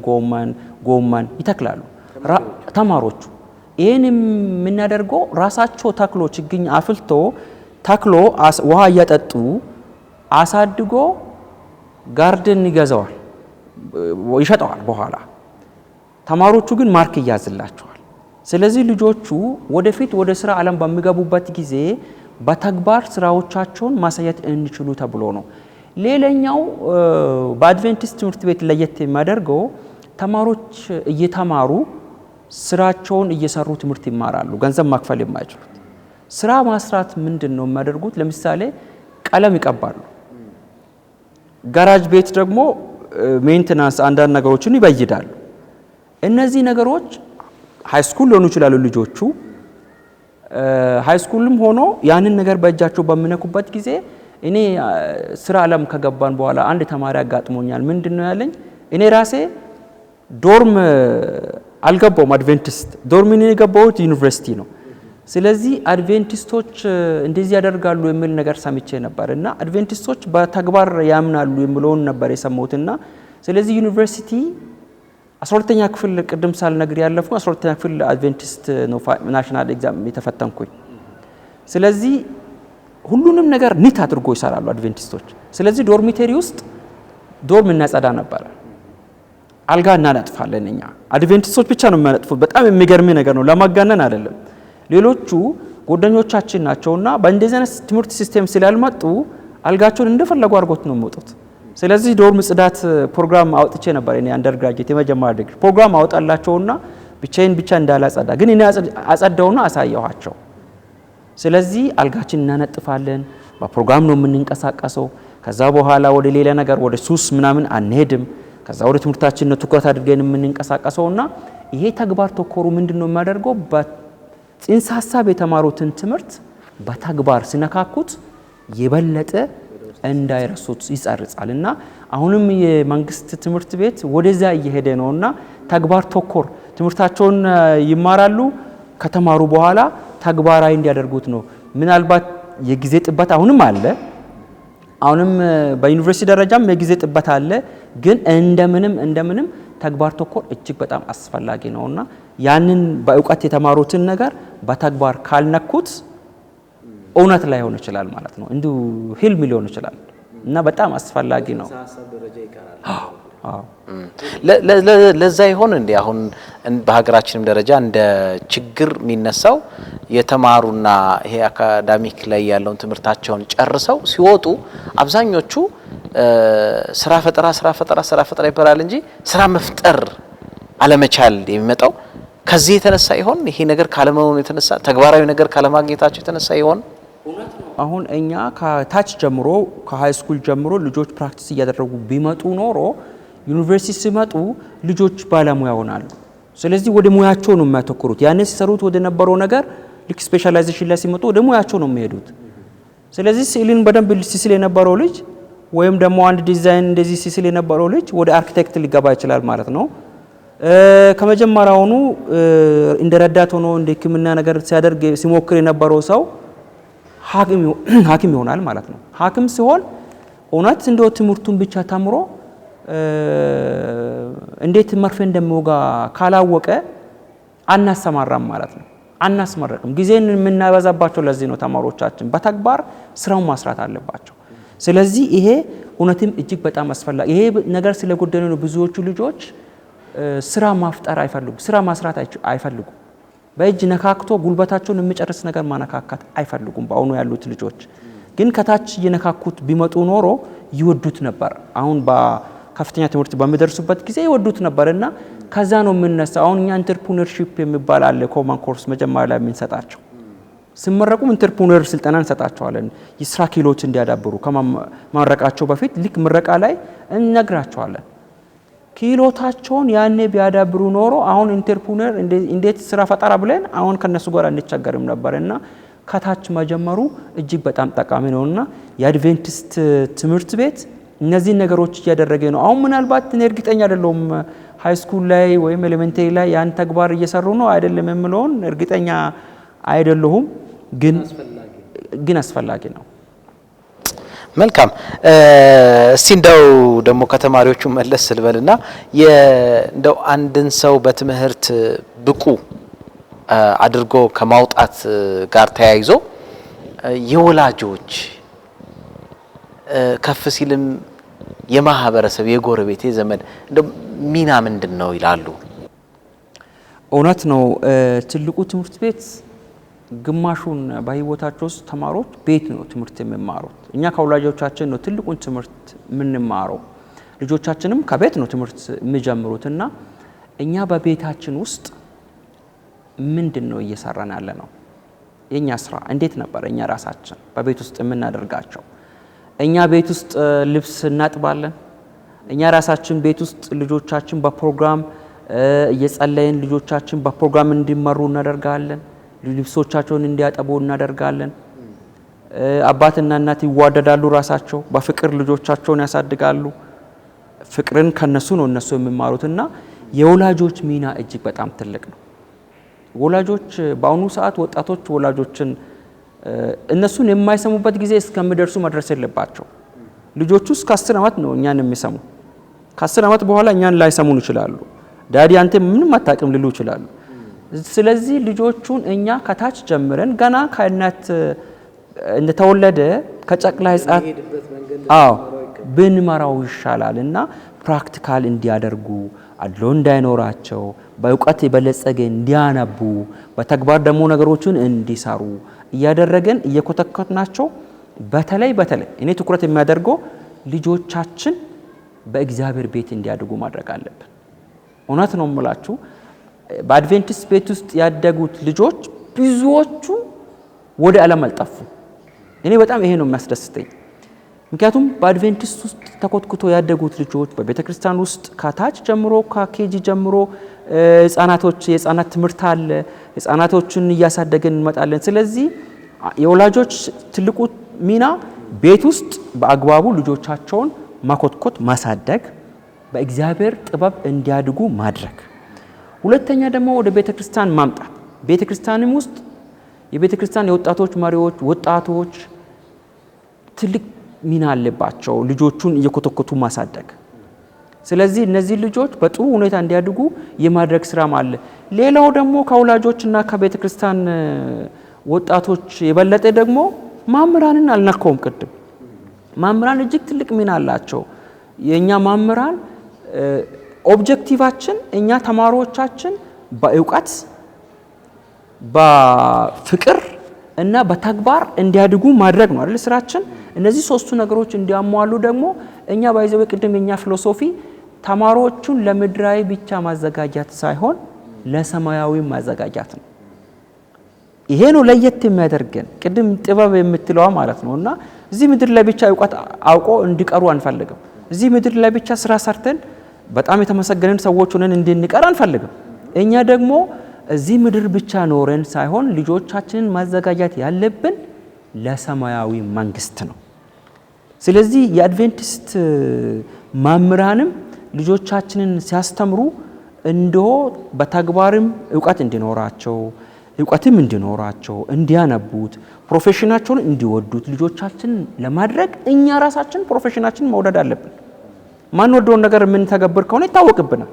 ጎመን ይተክላሉ ተማሪዎቹ። ይሄን የምናደርገው ራሳቸው ተክሎ ችግኝ አፍልቶ ተክሎ ውሃ እያጠጡ አሳድጎ ጋርደን ይገዛዋል፣ ይሸጠዋል በኋላ። ተማሪዎቹ ግን ማርክ ይያዝላቸዋል። ስለዚህ ልጆቹ ወደፊት ወደ ስራ ዓለም በሚገቡበት ጊዜ በተግባር ስራዎቻቸውን ማሳየት እንችሉ ተብሎ ነው። ሌላኛው በአድቬንቲስት ትምህርት ቤት ለየት የሚያደርገው ተማሪዎች እየተማሩ ስራቸውን እየሰሩ ትምህርት ይማራሉ። ገንዘብ ማክፈል የማይችሉት ስራ ማስራት ምንድነው የሚያደርጉት? ለምሳሌ ቀለም ይቀባሉ። ጋራጅ ቤት ደግሞ ሜንቴናንስ አንዳንድ ነገሮችን ይበይዳሉ። እነዚህ ነገሮች ሃይ ስኩል ሊሆኑ ይችላሉ ልጆቹ። ሃይ ስኩልም ሆኖ ያንን ነገር በእጃቸው በሚነኩበት ጊዜ እኔ ስራ ዓለም ከገባን በኋላ አንድ ተማሪ አጋጥሞኛል። ምንድነው ያለኝ? እኔ ራሴ ዶርም አልገባውም አድቬንቲስት ዶርም ነው የገባሁት ዩኒቨርሲቲ ነው። ስለዚህ አድቬንቲስቶች እንደዚህ ያደርጋሉ የሚል ነገር ሰምቼ ነበር እና አድቬንቲስቶች በተግባር ያምናሉ የሚለውን ነበር የሰማሁትና ስለዚህ ዩኒቨርሲቲ 12ኛ ክፍል ቅድም ሳልነግር ያለፍኩ 12ኛ ክፍል አድቬንቲስት ነው ናሽናል ኤግዛም የተፈተንኩኝ። ስለዚህ ሁሉንም ነገር ኒት አድርጎ ይሰራሉ አድቬንቲስቶች። ስለዚህ ዶርሚተሪ ውስጥ ዶርም እናጸዳ ነበር። አልጋ እናነጥፋለን እኛ። አድቬንቲስቶች ብቻ ነው የሚያነጥፉት። በጣም የሚገርም ነገር ነው፣ ለማጋነን አይደለም። ሌሎቹ ጓደኞቻችን ናቸውና በእንደዚህ አይነት ትምህርት ሲስተም ስላልመጡ አልጋቸውን እንደፈለጉ አድርጎት ነው የሚወጡት። ስለዚህ ዶርም ጽዳት ፕሮግራም አውጥቼ ነበር እኔ አንደርግራጁዌት የመጀመሪያ ዲግሪ ፕሮግራም አውጣላቸውና ብቻዬን ብቻ እንዳላጸዳ ግን እኔ አጸዳውና አሳየኋቸው። ስለዚህ አልጋችን እናነጥፋለን፣ በፕሮግራም ነው የምንንቀሳቀሰው። ከዛ በኋላ ወደ ሌላ ነገር ወደ ሱስ ምናምን አንሄድም። ከዛ ወደ ትምህርታችን ነው ትኩረት አድርገን የምንንቀሳቀሰውና ይሄ ተግባር ተኮሩ ምንድነው የሚያደርገው? በጽንሰ ሐሳብ የተማሩትን ትምህርት በተግባር ሲነካኩት የበለጠ እንዳይረሱት ይጸርጻልና አሁንም የመንግስት ትምህርት ቤት ወደዛ እየሄደ ነውና ተግባር ተኮር ትምህርታቸውን ይማራሉ። ከተማሩ በኋላ ተግባራዊ እንዲያደርጉት ነው። ምናልባት የጊዜ ጥበት አሁንም አለ። አሁንም በዩኒቨርሲቲ ደረጃም የጊዜ ጥበት አለ። ግን እንደምንም ተግባር ተኮር እጅግ በጣም አስፈላጊ ነውና ያንን በእውቀት የተማሩትን ነገር በተግባር ካልነኩት እውነት ላይ ሆነ ይችላል ማለት ነው። እንዲሁ ህልም ሊሆን ይችላል እና በጣም አስፈላጊ ነው። ለዛ ይሆን እንዴ አሁን በሀገራችንም ደረጃ እንደ ችግር የሚነሳው የተማሩና ይሄ አካዳሚክ ላይ ያለውን ትምህርታቸውን ጨርሰው ሲወጡ አብዛኞቹ ስራ ፈጠራ ይባላል እንጂ ስራ መፍጠር አለመቻል የሚመጣው ከዚህ የተነሳ ይሆን? ይሄ ነገር ካለመሆኑ የተነሳ ተግባራዊ ነገር ካለማግኘታቸው የተነሳ ይሆን? አሁን እኛ ከታች ጀምሮ ከሃይ ስኩል ጀምሮ ልጆች ፕራክቲስ እያደረጉ ቢመጡ ኖሮ ዩኒቨርሲቲ ሲመጡ ልጆች ባለሙያ ይሆናሉ። ስለዚህ ወደ ሙያቸው ነው የሚያተኩሩት። ያኔ ሲሰሩት ወደ ነበረው ነገር ልክ ስፔሻላይዜሽን ላይ ሲመጡ ወደ ሙያቸው ነው የሚሄዱት። ስለዚህ ስዕልን በደንብ ሲስል የነበረው ልጅ ወይም ደግሞ አንድ ዲዛይን እንደዚህ ሲስል የነበረው ልጅ ወደ አርኪቴክት ሊገባ ይችላል ማለት ነው። ከመጀመሪያውኑ እንደረዳት ሆኖ እንደ ሕክምና ነገር ሲያደርግ ሲሞክር የነበረው ሰው ሐኪም ይሆናል ማለት ነው። ሐኪም ሲሆን እውነት እንደው ትምህርቱን ብቻ ተምሮ እንዴት መርፌ እንደሚወጋ ካላወቀ አናሰማራም ማለት ነው። አናስመረቅም። ጊዜን የምናበዛባቸው ለዚህ ነው። ተማሪዎቻችን በተግባር ስራውን ማስራት አለባቸው። ስለዚህ ይሄ እውነትም እጅግ በጣም አስፈላጊ ይሄ ነገር ስለጎደለ ነው ብዙዎቹ ልጆች ስራ ማፍጠር አይፈልጉ፣ ስራ ማስራት አይፈልጉ። በእጅ ነካክቶ ጉልበታቸውን የሚጨርስ ነገር ማነካካት አይፈልጉም። በአሁኑ ያሉት ልጆች ግን ከታች እየነካኩት ቢመጡ ኖሮ ይወዱት ነበር። አሁን ከፍተኛ ትምህርት በሚደርሱበት ጊዜ ይወዱት ነበርና ከዛ ነው የምንነሳው። አሁን እኛ ኢንተርፕረነርሺፕ የሚባል አለ ኮመን ኮርስ መጀመሪያ ላይ የምንሰጣቸው ሲመረቁም ኢንተርፕረነር ስልጠና እንሰጣቸዋለን የስራ ክህሎት እንዲያዳብሩ ከማረቃቸው በፊት ልክ ምረቃ ላይ እንነግራቸዋለን። ክህሎታቸውን ያኔ ቢያዳብሩ ኖሮ አሁን ኢንተርፕረነር እንዴት ስራ ፈጠራ ብለን አሁን ከነሱ ጋር እንቸገርም ነበርና ከታች መጀመሩ እጅግ በጣም ጠቃሚ ነውና የአድቬንቲስት ትምህርት ቤት እነዚህ ነገሮች እያደረገ ነው። አሁን ምናልባት እኔ እርግጠኛ አይደለሁም ሃይ ስኩል ላይ ወይም ኤሌመንተሪ ላይ ያን ተግባር እየሰሩ ነው አይደለም የምለውን እርግጠኛ አይደለሁም፣ ግን አስፈላጊ ነው። መልካም እስቲ እንደው ደግሞ ከተማሪዎቹ መለስ ልበልና እንደው አንድን ሰው በትምህርት ብቁ አድርጎ ከማውጣት ጋር ተያይዞ የወላጆች ከፍ ሲልም የማህበረሰብ የጎረቤት የዘመድ እንደው ሚና ምንድነው ይላሉ? እውነት ነው። ትልቁ ትምህርት ቤት ግማሹን በህይወታቸው ውስጥ ተማሪዎች ቤት ነው ትምህርት የሚማሩት። እኛ ከወላጆቻችን ነው ትልቁን ትምህርት የምንማረው። ልጆቻችንም ከቤት ነው ትምህርት የሚጀምሩትና እኛ በቤታችን ውስጥ ምንድነው እየሰራን ያለ ነው? የኛ ስራ እንዴት ነበር? እኛ ራሳችን በቤት ውስጥ የምናደርጋቸው እኛ ቤት ውስጥ ልብስ እናጥባለን። እኛ ራሳችን ቤት ውስጥ ልጆቻችን በፕሮግራም እየጸለይን ልጆቻችን በፕሮግራም እንዲመሩ እናደርጋለን። ልብሶቻቸውን እንዲያጠቡ እናደርጋለን። አባትና እናት ይዋደዳሉ፣ ራሳቸው በፍቅር ልጆቻቸውን ያሳድጋሉ። ፍቅርን ከነሱ ነው እነሱ የሚማሩትና የወላጆች ሚና እጅግ በጣም ትልቅ ነው። ወላጆች በአሁኑ ሰዓት ወጣቶች ወላጆችን እነሱን የማይሰሙበት ጊዜ እስከሚደርሱ መድረስ የለባቸው። ልጆቹ እስከ 10 ዓመት ነው እኛን የሚሰሙ። ከ10 ዓመት በኋላ እኛን ላይሰሙን ይችላሉ። ዳዲ አንተ ምንም አታውቅም ሊሉ ይችላሉ። ስለዚህ ልጆቹን እኛ ከታች ጀምረን ገና ከእናት እንደተወለደ ከጨቅላ ሕፃን ብንመራው ይሻላልና ፕራክቲካል እንዲያደርጉ አድሎ እንዳይኖራቸው በእውቀት የበለጸገ እንዲያነቡ በተግባር ደግሞ ነገሮችን እንዲሰሩ እያደረገን እየኮተኮትናቸው በተለይ እኔ ትኩረት የሚያደርገው ልጆቻችን በእግዚአብሔር ቤት እንዲያድጉ ማድረግ አለብን። እውነት ነው የምላችሁ በአድቬንቲስት ቤት ውስጥ ያደጉት ልጆች ብዙዎቹ ወደ ዓለም አልጠፉ። እኔ በጣም ይሄ ነው የሚያስደስተኝ። ምክንያቱም በአድቬንቲስት ውስጥ ተኮትኩቶ ያደጉት ልጆች በቤተክርስቲያን ውስጥ ከታች ጀምሮ ከኬጂ ጀምሮ የህፃናት ትምህርት አለ። ህፃናቶችን እያሳደገን እንመጣለን። ስለዚህ የወላጆች ትልቁ ሚና ቤት ውስጥ በአግባቡ ልጆቻቸውን ማኮትኮት፣ ማሳደግ፣ በእግዚአብሔር ጥበብ እንዲያድጉ ማድረግ። ሁለተኛ ደግሞ ወደ ቤተክርስቲያን ማምጣት። ቤተክርስቲያንም ውስጥ የቤተክርስቲያን የወጣቶች መሪዎች ወጣቶች ትልቅ ሚና አለባቸው ልጆቹን እየኮተኮቱ ማሳደግ። ስለዚህ እነዚህ ልጆች በጥሩ ሁኔታ እንዲያድጉ የማድረግ ስራም አለ። ሌላው ደግሞ ከወላጆችና ከቤተክርስቲያን ወጣቶች የበለጠ ደግሞ ማምራንን አልነካውም። ቅድም ማምራን እጅግ ትልቅ ሚና አላቸው። የኛ ማምራን ኦብጀክቲቫችን እኛ ተማሪዎቻችን በእውቀት በፍቅር እና በተግባር እንዲያድጉ ማድረግ ነው አይደል ስራችን። እነዚህ ሶስቱ ነገሮች እንዲያሟሉ ደግሞ እኛ ባይዘው ቅድም የኛ ፊሎሶፊ ተማሪዎቹን ለምድራዊ ብቻ ማዘጋጃት ሳይሆን ለሰማያዊ ማዘጋጃት ነው። ይሄ ነው ለየት የሚያደርገን ቅድም ጥበብ የምትለው ማለት ነውና እዚህ ምድር ላይ ብቻ እውቀት አውቆ እንዲቀሩ አንፈልግም። እዚህ ምድር ላይ ብቻ ስራ ሰርተን በጣም የተመሰገነን ሰዎች ሆነን እንድንቀር አንፈልግም። እኛ ደግሞ እዚህ ምድር ብቻ ኖረን ሳይሆን ልጆቻችንን ማዘጋጃት ያለብን ለሰማያዊ መንግስት ነው። ስለዚህ የአድቬንቲስት ማምራንም ልጆቻችንን ሲያስተምሩ እንደው በተግባርም እውቀት እንዲኖራቸው እንዲያነቡት ፕሮፌሽናቸውን እንዲወዱት ልጆቻችንን ለማድረግ እኛ ራሳችን ፕሮፌሽናችንን መውደድ አለብን። ማንወደውን ነገር ምን ተገብር ከሆነ ይታወቅብናል።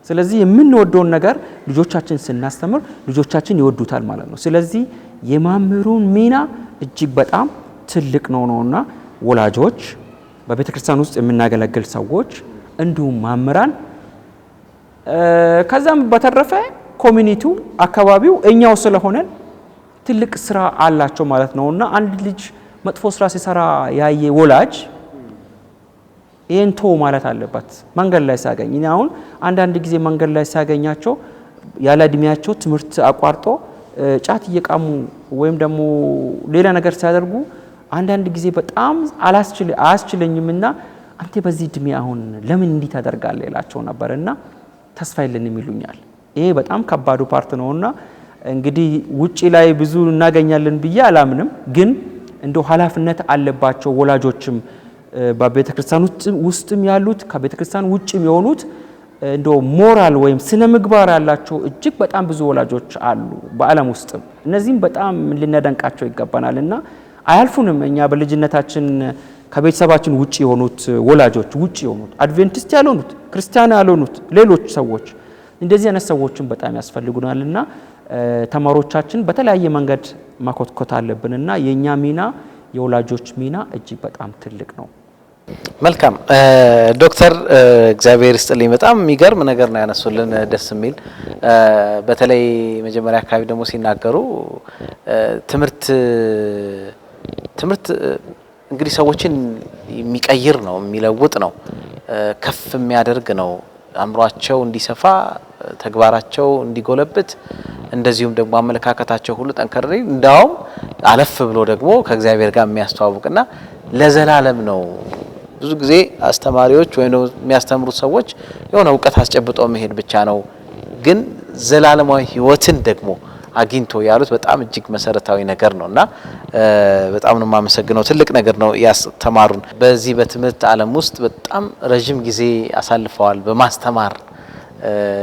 ስለዚህ የምንወደውን ነገር ልጆቻችን ስናስተምር ልጆቻችን ይወዱታል ማለት ነው። ስለዚህ የማምሩን ሚና እጅግ በጣም ትልቅ ነውና ወላጆች፣ በቤተክርስቲያን ውስጥ የምናገለግል ሰዎች እንዲሁም ማምራን ከዛም በተረፈ ኮሚኒቲው አካባቢው እኛው ስለሆነ ትልቅ ስራ አላቸው ማለት ነውና አንድ ልጅ መጥፎ ስራ ሲሰራ ያየ ወላጅ ይሄንቶ ማለት አለበት መንገድ ላይ ሲያገኝ። እኔ አሁን አንዳንድ ጊዜ መንገድ ላይ ሲያገኛቸው ያለ እድሜያቸው ትምህርት አቋርጦ ጫት እየቃሙ ወይም ደግሞ ሌላ ነገር ሲያደርጉ አንዳንድ ጊዜ በጣም አያስችለኝምና አንተ በዚህ እድሜ አሁን ለምን እንዲህ ታደርጋለህ እላቸው ነበርና ተስፋ የለንም ይሉኛል። ይሄ በጣም ከባዱ ፓርት ነውና እንግዲህ ውጪ ላይ ብዙ እናገኛለን ብዬ አላምንም፣ ግን እንደው ኃላፊነት አለባቸው ወላጆችም በቤተክርስቲያን ውስጥም ያሉት ከቤተክርስቲያን ውጭም የሆኑት እንደው ሞራል ወይም ስነ ምግባር ያላቸው እጅግ በጣም ብዙ ወላጆች አሉ በዓለም ውስጥም። እነዚህም በጣም ልናደንቃቸው ይገባናልና አያልፉንም። እኛ በልጅነታችን ከቤተሰባችን ውጪ የሆኑት ወላጆች ውጪ የሆኑት አድቬንቲስት ያልሆኑት ክርስቲያን ያልሆኑት ሌሎች ሰዎች እንደዚህ አይነት ሰዎችን በጣም ያስፈልጉናልና ተማሪዎቻችን በተለያየ መንገድ ማኮትኮት አለብንና የኛ ሚና የወላጆች ሚና እጅግ በጣም ትልቅ ነው። መልካም ዶክተር እግዚአብሔር ይስጥልኝ። በጣም የሚገርም ነገር ነው ያነሱልን፣ ደስ የሚል በተለይ መጀመሪያ አካባቢ ደግሞ ሲናገሩ ትምህርት እንግዲህ ሰዎችን የሚቀይር ነው፣ የሚለውጥ ነው፣ ከፍ የሚያደርግ ነው፣ አእምሯቸው እንዲሰፋ ተግባራቸው እንዲጎለብት እንደዚሁም ደግሞ አመለካከታቸው ሁሉ ጠንከር እንዳውም አለፍ ብሎ ደግሞ ከእግዚአብሔር ጋር የሚያስተዋውቅና ለዘላለም ነው። ብዙ ጊዜ አስተማሪዎች ወይም የሚያስተምሩት ሰዎች የሆነ እውቀት አስጨብጠው መሄድ ብቻ ነው፣ ግን ዘላለማዊ ሕይወትን ደግሞ አግኝቶ ያሉት በጣም እጅግ መሰረታዊ ነገር ነውና በጣም ነው የማመሰግነው። ትልቅ ነገር ነው ያስተማሩን። በዚህ በትምህርት ዓለም ውስጥ በጣም ረጅም ጊዜ አሳልፈዋል በማስተማር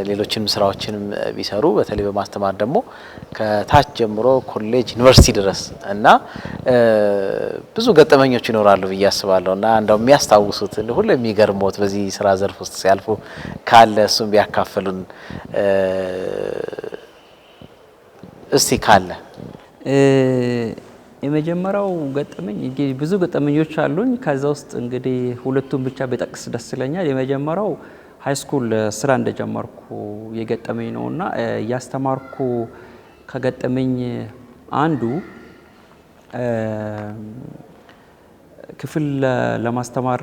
ሌሎችንም ስራዎችንም ቢሰሩ በተለይ በማስተማር ደግሞ ከታች ጀምሮ ኮሌጅ ዩኒቨርሲቲ ድረስ እና ብዙ ገጠመኞች ይኖራሉ ብዬ አስባለሁና እንደው የሚያስታውሱት ሁሉ የሚገርሞት በዚህ ስራ ዘርፍ ውስጥ ሲያልፉ ካለ እሱም ቢያካፍሉን እስቲ ካለ። የመጀመሪያው ገጠመኝ እንግዲህ ብዙ ገጠመኞች አሉኝ። ከዛ ውስጥ እንግዲህ ሁለቱን ብቻ በጠቅስ ደስ ይለኛል። የመጀመሪያው ሃይ ስኩል ስራ እንደጀመርኩ የገጠመኝ ነውና እያስተማርኩ ከገጠመኝ አንዱ ክፍል ለማስተማር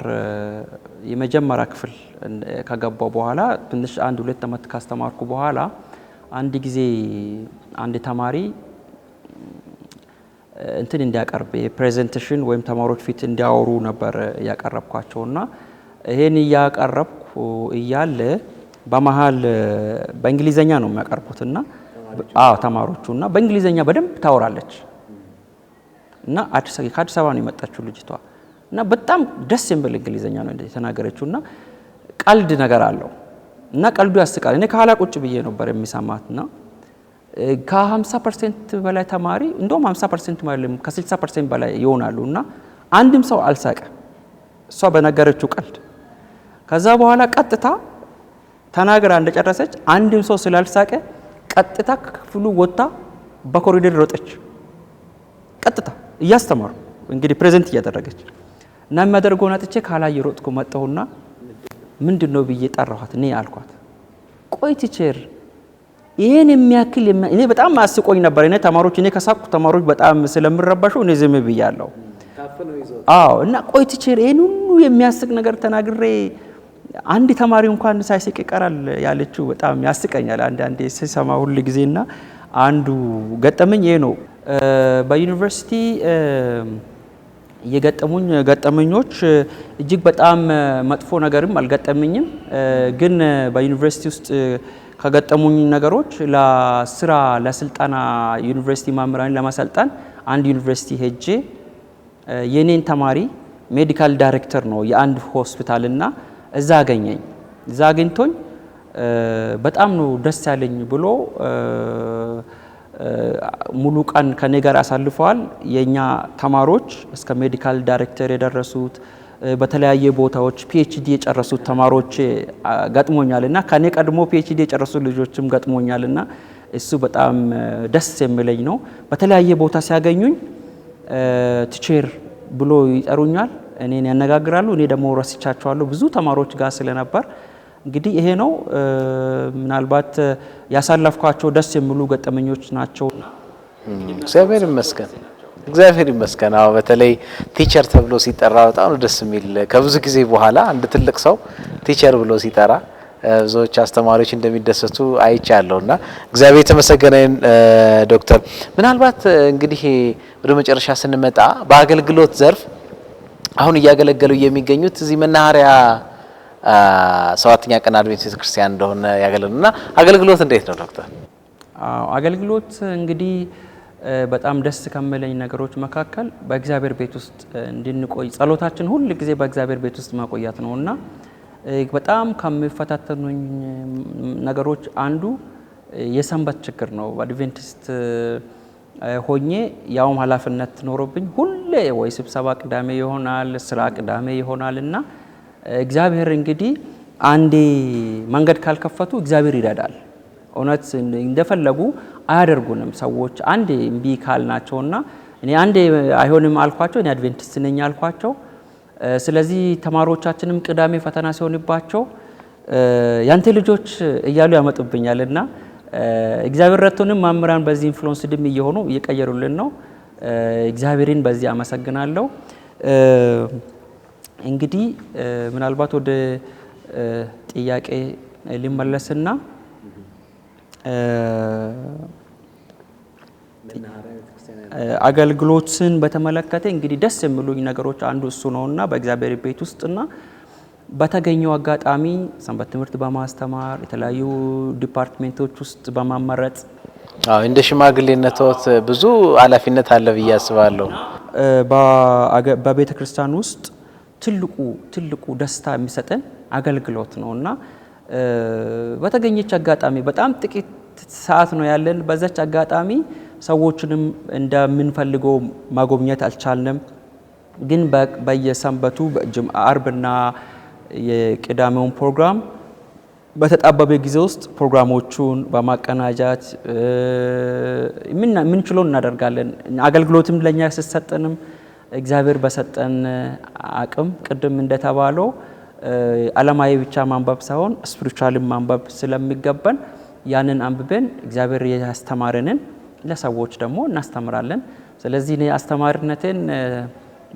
የመጀመሪያ ክፍል ከገባው በኋላ ትንሽ 1-2 አመት ካስተማርኩ በኋላ አንድ ጊዜ አንድ ተማሪ እንትን እንዲያቀርብ የፕሬዘንቴሽን ወይም ተማሪዎች ፊት እንዲያወሩ ነበር ያቀረብኳቸውና ይሄን ያቀረብኩ እያለ በመሃል በእንግሊዘኛ ነው የሚያቀርቡትና ተማሪዎቹና በእንግሊዘኛ በደንብ ታወራለች እና ከአዲስ አበባ ነው የመጣችው ልጅቷ እና በጣም ደስ የሚል እንግሊዘኛ ነው የተናገረችውና ቀልድ ነገር አለው እና ቀልዱ ያስቃል። እኔ ከኋላ ቁጭ ብዬ ነበር የሚሰማትና ከ50% በላይ ተማሪ እንደውም 50% ማለት ከ60% በላይ ይሆናሉና አንድም ሰው አልሳቀ እሷ በነገረችው ቀልድ። ከዛ በኋላ ቀጥታ ተናግራ እንደጨረሰች አንድም ሰው ስላልሳቀ ቀጥታ ክፍሉ ወጣ በኮሪደር ሮጠች። ቀጥታ እያስተማሩ እንግዲህ ፕሬዘንት እያደረገች እና የሚያደርገውን አጥቼ ካላይ ሮጥኩ መጣሁና ምንድነው ብዬ ጠራኋት። እኔ አልኳት ቆይ ቲቸር ይሄን የሚያክል እኔ በጣም አስቆኝ ነበር። እኔ ከሳቁ ተማሪዎች በጣም ስለምረባሹ እኔ ዝም ብያለሁ። እና ቆይ ቲቸር ይሄን ሁሉ የሚያስቅ ነገር ተናግሬ አንድ ተማሪ እንኳን ሳይስቅ ይቀራል ያለችው በጣም ያስቀኛል አንዳንዴ ሲሰማ ሁሉ ጊዜና አንዱ ገጠመኝ ይሄ ነው። በዩኒቨርሲቲ የገጠሙኝ ገጠመኞች እጅግ በጣም መጥፎ ነገርም አልገጠመኝም። ግን በዩኒቨርሲቲ ውስጥ ከገጠሙኝ ነገሮች ለስራ ለስልጣና ዩኒቨርሲቲ ማምራን ለማሰልጣን አንድ ዩኒቨርሲቲ ሄጄ የኔን ተማሪ ሜዲካል ዳይሬክተር ነው የአንድ ሆስፒታልና እዛ አገኘኝ። እዛ አገኝቶኝ በጣም ነው ደስ ያለኝ ብሎ ሙሉ ቀን ከኔ ጋር አሳልፈዋል። የኛ ተማሪዎች እስከ ሜዲካል ዳይሬክተር የደረሱት በተለያየ ቦታዎች ፒኤችዲ የጨረሱት ተማሪዎች ገጥሞኛልና ከኔ ቀድሞ ፒኤችዲ የጨረሱ ልጆችም ገጥሞኛልና እሱ በጣም ደስ የሚለኝ ነው። በተለያየ ቦታ ሲያገኙኝ ቲቸር ብሎ ይጠሩኛል፣ እኔን ያነጋግራሉ። እኔ ደግሞ ረስቻቸዋለሁ ብዙ ተማሪዎች ጋር ስለነበር። እንግዲህ ይሄ ነው ምናልባት ያሳለፍኳቸው ደስ የሚሉ ገጠመኞች ናቸው። እግዚአብሔር ይመስገን። እግዚአብሔር ይመስገን። አዎ በተለይ ቲቸር ተብሎ ሲጠራ በጣም ነው ደስ የሚል። ከብዙ ጊዜ በኋላ አንድ ትልቅ ሰው ቲቸር ብሎ ሲጠራ ብዙዎች አስተማሪዎች እንደሚደሰቱ አይቻለሁና እግዚአብሔር የተመሰገነ። ዶክተር ምናልባት እንግዲህ ወደ መጨረሻ ስንመጣ በአገልግሎት ዘርፍ አሁን እያገለገሉ የሚገኙት እዚህ መናኸሪያ ሰባተኛ ቀን አድቬንቲስት ቤተክርስቲያን እንደሆነ ያገለግሉና አገልግሎት እንዴት ነው ዶክተር? አገልግሎት እንግዲህ በጣም ደስ ከሚለኝ ነገሮች መካከል በእግዚአብሔር ቤት ውስጥ እንድንቆይ ጸሎታችን ሁል ጊዜ በእግዚአብሔር ቤት ውስጥ ማቆያት ነውና በጣም ከሚፈታተኑኝ ነገሮች አንዱ የሰንበት ችግር ነው። አድቬንቲስት ሆኜ ያውም ኃላፊነት ኖሮብኝ ሁሌ ወይ ስብሰባ ቅዳሜ ይሆናል፣ ስራ ቅዳሜ ይሆናልና እግዚአብሔር እንግዲህ አንዴ መንገድ ካልከፈቱ እግዚአብሔር ይረዳል። እውነት እንደፈለጉ አያደርጉንም ሰዎች አንዴ እምቢ ካልናቸውና እኔ አንዴ አይሆንም አልኳቸው፣ እኔ አድቬንቲስት ነኝ አልኳቸው። ስለዚህ ተማሪዎቻችንም ቅዳሜ ፈተና ሲሆንባቸው ያንተ ልጆች እያሉ ያመጡብኛልና እግዚአብሔር ረቶንም መምህራን በዚህ ኢንፍሉዌንስ ድም እየሆኑ እየቀየሩልን ነው። እግዚአብሔርን በዚህ አመሰግናለሁ። እንግዲህ ምናልባት ወደ ጥያቄ ሊመለስና አገልግሎትን በተመለከተ እንግዲህ ደስ የሚሉኝ ነገሮች አንዱ እሱ ነውና በእግዚአብሔር ቤት ውስጥና በተገኘው አጋጣሚ ሰንበት ትምህርት በማስተማር የተለያዩ ዲፓርትመንቶች ውስጥ በማመረጥ እንደ ሽማግሌነቶት ብዙ ኃላፊነት አለ ብዬ አስባለሁ። በቤተ ክርስቲያን ውስጥ ትልቁ ደስታ የሚሰጠን አገልግሎት ነውና በተገኘች አጋጣሚ በጣም ጥቂት ሰዓት ነው ያለን። በዛች አጋጣሚ ሰዎችንም እንደምንፈልገው ማጎብኘት አልቻልንም። ግን በየሰንበቱ አርብና የቅዳሜውን ፕሮግራም በተጣበበ ጊዜ ውስጥ ፕሮግራሞቹን በማቀናጃት ምንችለው እናደርጋለን። አገልግሎትም ለኛ ሲሰጠንም እግዚአብሔር በሰጠን አቅም ቅድም እንደተባለው ዓለማዊ ብቻ ማንበብ ሳይሆን ስፒሪቹዋልን ማንበብ ስለሚገባን ያንን አንብበን እግዚአብሔር ያስተማረንን ለሰዎች ደግሞ እናስተምራለን። ስለዚህ እኔ አስተማሪነቴን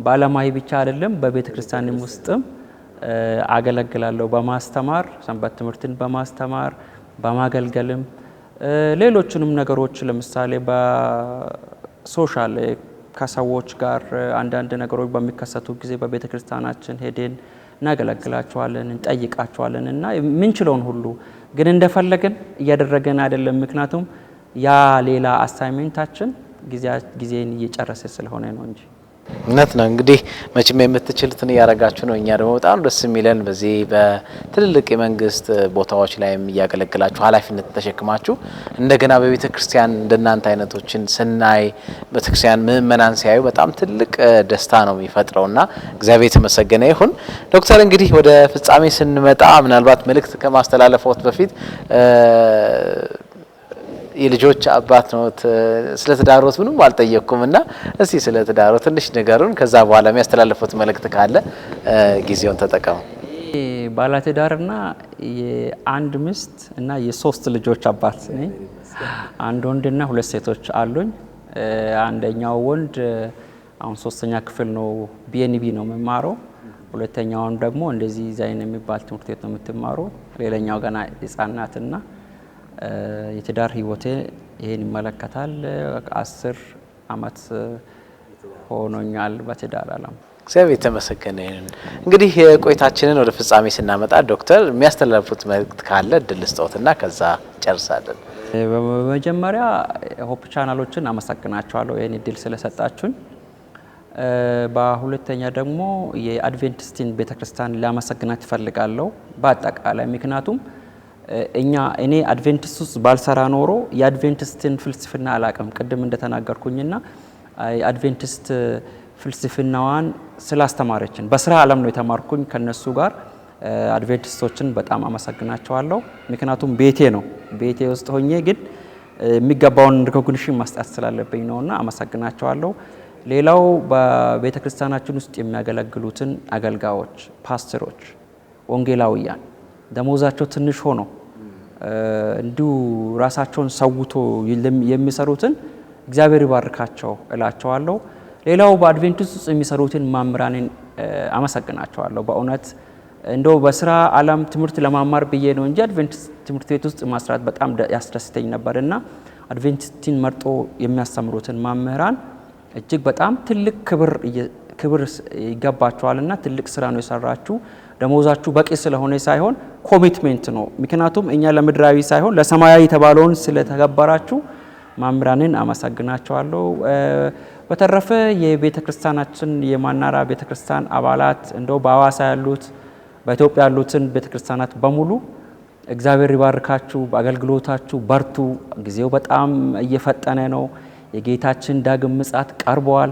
በዓለማዊ ብቻ አይደለም በቤተ ክርስቲያንም ውስጥም አገለግላለሁ። በማስተማር ሰንበት ትምህርትን በማስተማር በማገልገልም ሌሎችንም ነገሮች ለምሳሌ በሶሻል ከሰዎች ጋር አንዳንድ ነገሮች በሚከሰቱ ጊዜ በቤተ ክርስቲያናችን ሄደን እናገለግላቸዋለን፣ እንጠይቃቸዋለን እና ምንችለውን ሁሉ ግን እንደፈለገን እያደረገን አይደለም። ምክንያቱም ያ ሌላ አሳይመንታችን ጊዜን እየጨረሰ ስለሆነ ነው እንጂ። እውነት ነው። እንግዲህ መቼም የምትችሉትን እያደረጋችሁ ነው። እኛ ደግሞ በጣም ደስ የሚለን በዚህ በትልልቅ የመንግስት ቦታዎች ላይም እያገለግላችሁ ኃላፊነት ተሸክማችሁ እንደገና በቤተ ክርስቲያን እንደናንተ አይነቶችን ስናይ ቤተክርስቲያን ምእመናን ሲያዩ በጣም ትልቅ ደስታ ነው የሚፈጥረውና እግዚአብሔር የተመሰገነ ይሁን። ዶክተር እንግዲህ ወደ ፍጻሜ ስንመጣ ምናልባት መልእክት ከማስተላለፈው በፊት የልጆች አባት ነው። ስለ ትዳሮት ምንም አልጠየቅኩምና እስቲ ስለ ትዳሮት ትንሽ ንገሩን። ከዛ በኋላ የሚያስተላልፉት መልእክት ካለ ጊዜውን ተጠቀሙ። ባለትዳርና የአንድ ሚስት እና የሶስት ልጆች አባት ነኝ። አንድ ወንድና ሁለት ሴቶች አሉኝ። አንደኛው ወንድ አሁን 3ኛ ክፍል ነው፣ ቢኤንቢ ነው የሚማረው። ሁለተኛውን ደግሞ እንደዚህ ዛይን የሚባል ትምህርት ቤት ነው የምትማረው። ሌላኛው ገና ህጻናትና የትዳር ህይወቴ ይሄን ይመለከታል። 10 አመት ሆኖኛል በትዳር ዓለም። እግዚአብሔር የተመሰገነ ይሁን። እንግዲህ ቆይታችንን ወደ ፍጻሜ ስናመጣ ዶክተር የሚያስተላልፉት መልእክት ካለ እድል ስጦትና ከዛ ጨርሳለን። በመጀመሪያ ሆፕ ቻናሎችን አመሰግናቸዋለሁ ይሄን እድል ስለሰጣችሁኝ። በሁለተኛ ደግሞ የአድቬንቲስትን ቤተክርስቲያን ላመሰግናት እፈልጋለሁ በአጠቃላይ ምክንያቱም እኔ አድቬንቲስት ውስጥ ባልሰራ ኖሮ የአድቬንቲስትን ፍልስፍና አላቅም። ቅድም እንደተናገርኩኝና የአድቬንቲስት ፍልስፍናዋን ስላስተማረችን በስራ ዓለም ነው የተማርኩኝ ከነሱ ጋር። አድቬንቲስቶችን በጣም አመሰግናቸዋለሁ። ምክንያቱም ቤቴ ነው። ቤቴ ውስጥ ሆኜ ግን የሚገባውን ሪኮግኒሽን መስጠት ስላለብኝ ነውና አመሰግናቸዋለሁ። ሌላው በቤተ ክርስቲያናችን ውስጥ የሚያገለግሉትን አገልጋዮች፣ ፓስተሮች፣ ወንጌላውያን ደሞዛቸው ትንሽ ሆኖ እንዲሁ ራሳቸውን ሰውቶ የሚሰሩትን እግዚአብሔር ይባርካቸው እላቸዋለሁ። ሌላው በአድቬንቲስት ውስጥ የሚሰሩትን መምህራንን አመሰግናቸዋለሁ። በእውነት እንደው በስራ ዓለም ትምህርት ለማማር ብዬ ነው እንጂ አድቬንቲስት ትምህርት ቤት ውስጥ ማስራት በጣም ያስደስተኝ ነበርና አድቬንቲስትን መርጦ የሚያስተምሩትን መምህራን እጅግ በጣም ትልቅ ክብር ይገባቸዋልና ትልቅ ስራ ነው የሰራችሁ። ደሞዛችሁ በቂ ስለሆነ ሳይሆን ኮሚትሜንት ነው። ምክንያቱም እኛ ለምድራዊ ሳይሆን ለሰማያዊ የተባለውን ስለተገበራችሁ መምህራንን አመሰግናቸዋለሁ። በተረፈ የቤተ ክርስቲያናችን የማናራ ቤተ ክርስቲያን አባላት እንደው በአዋሳ ያሉት በኢትዮጵያ ያሉትን ቤተ ክርስቲያናት በሙሉ እግዚአብሔር ይባርካችሁ፣ በአገልግሎታችሁ በርቱ። ጊዜው በጣም እየፈጠነ ነው። የጌታችን ዳግም ምጽአት ቀርቧል።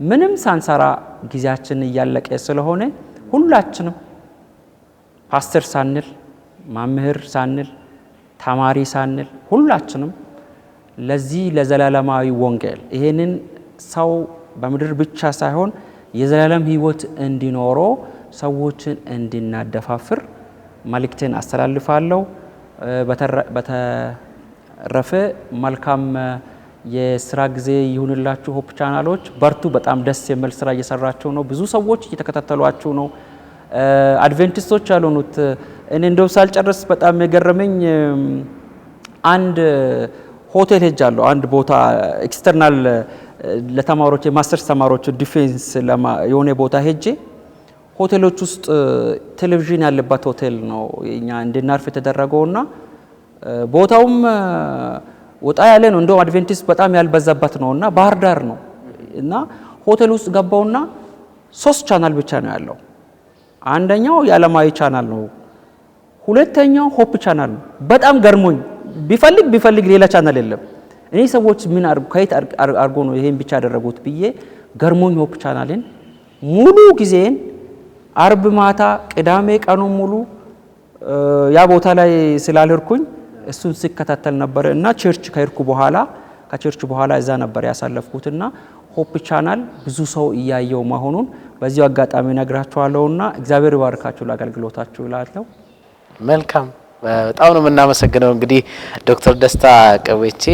ምንም ሳንሰራ ጊዜያችን እያለቀ ስለሆነ ሁላችንም ፓስተር ሳንል መምህር ሳንል ተማሪ ሳንል ሁላችንም ለዚህ ለዘላለማዊ ወንጌል ይሄንን ሰው በምድር ብቻ ሳይሆን የዘላለም ሕይወት እንዲኖረው ሰዎችን እንድናደፋፍር መልእክቴን አስተላልፋለሁ። በተረፈ መልካም የስራ ጊዜ ይሁንላችሁ። ሆፕ ቻናሎች በርቱ። በጣም ደስ የሚል ስራ እየሰራችሁ ነው። ብዙ ሰዎች እየተከታተሏችሁ ነው። አድቬንቲስቶች ያልሆኑት እኔ እንደው ሳልጨርስ በጣም የገረመኝ አንድ ሆቴል ሄጃለሁ። አንድ ቦታ ኤክስተርናል ለተማሪዎች የማስተርስ ተማሪዎች ዲፌንስ የሆነ ቦታ ሄጄ ሆቴሎች ውስጥ ቴሌቪዥን ያለበት ሆቴል ነው እኛ እንድናርፍ የተደረገውና ቦታውም ወጣ ያለ ነው። እንደው አድቬንቲስት በጣም ያልበዛበት ነውና ባህር ዳር ነው እና ሆቴል ውስጥ ገባውና 3 ቻናል ብቻ ነው ያለው። አንደኛው የዓለማዊ ቻናል ነው፣ ሁለተኛው ሆፕ ቻናል ነው። በጣም ገርሞኝ ቢፈልግ ሌላ ቻናል የለም። እኔ ሰዎች ምን ከየት አርጎ ነው ይሄን ብቻ ያደረጉት ብዬ ገርሞኝ ሆፕ ቻናልን ሙሉ ጊዜን አርብ ማታ ቅዳሜ ቀኑ ሙሉ ያ ቦታ ላይ ስላልርኩኝ እሱን ሲከታተል ነበር እና ከቸርች በኋላ እዛ ነበር ያሳለፍኩትና ሆፕ ቻናል ብዙ ሰው እያየው መሆኑን በዚሁ አጋጣሚ ነግራችኋለሁና እግዚአብሔር ይባርካችሁ ለአገልግሎታችሁ እላለሁ። መልካም በጣም ነው የምናመሰግነው። እንግዲህ ዶክተር ደስታ ቀቤቼ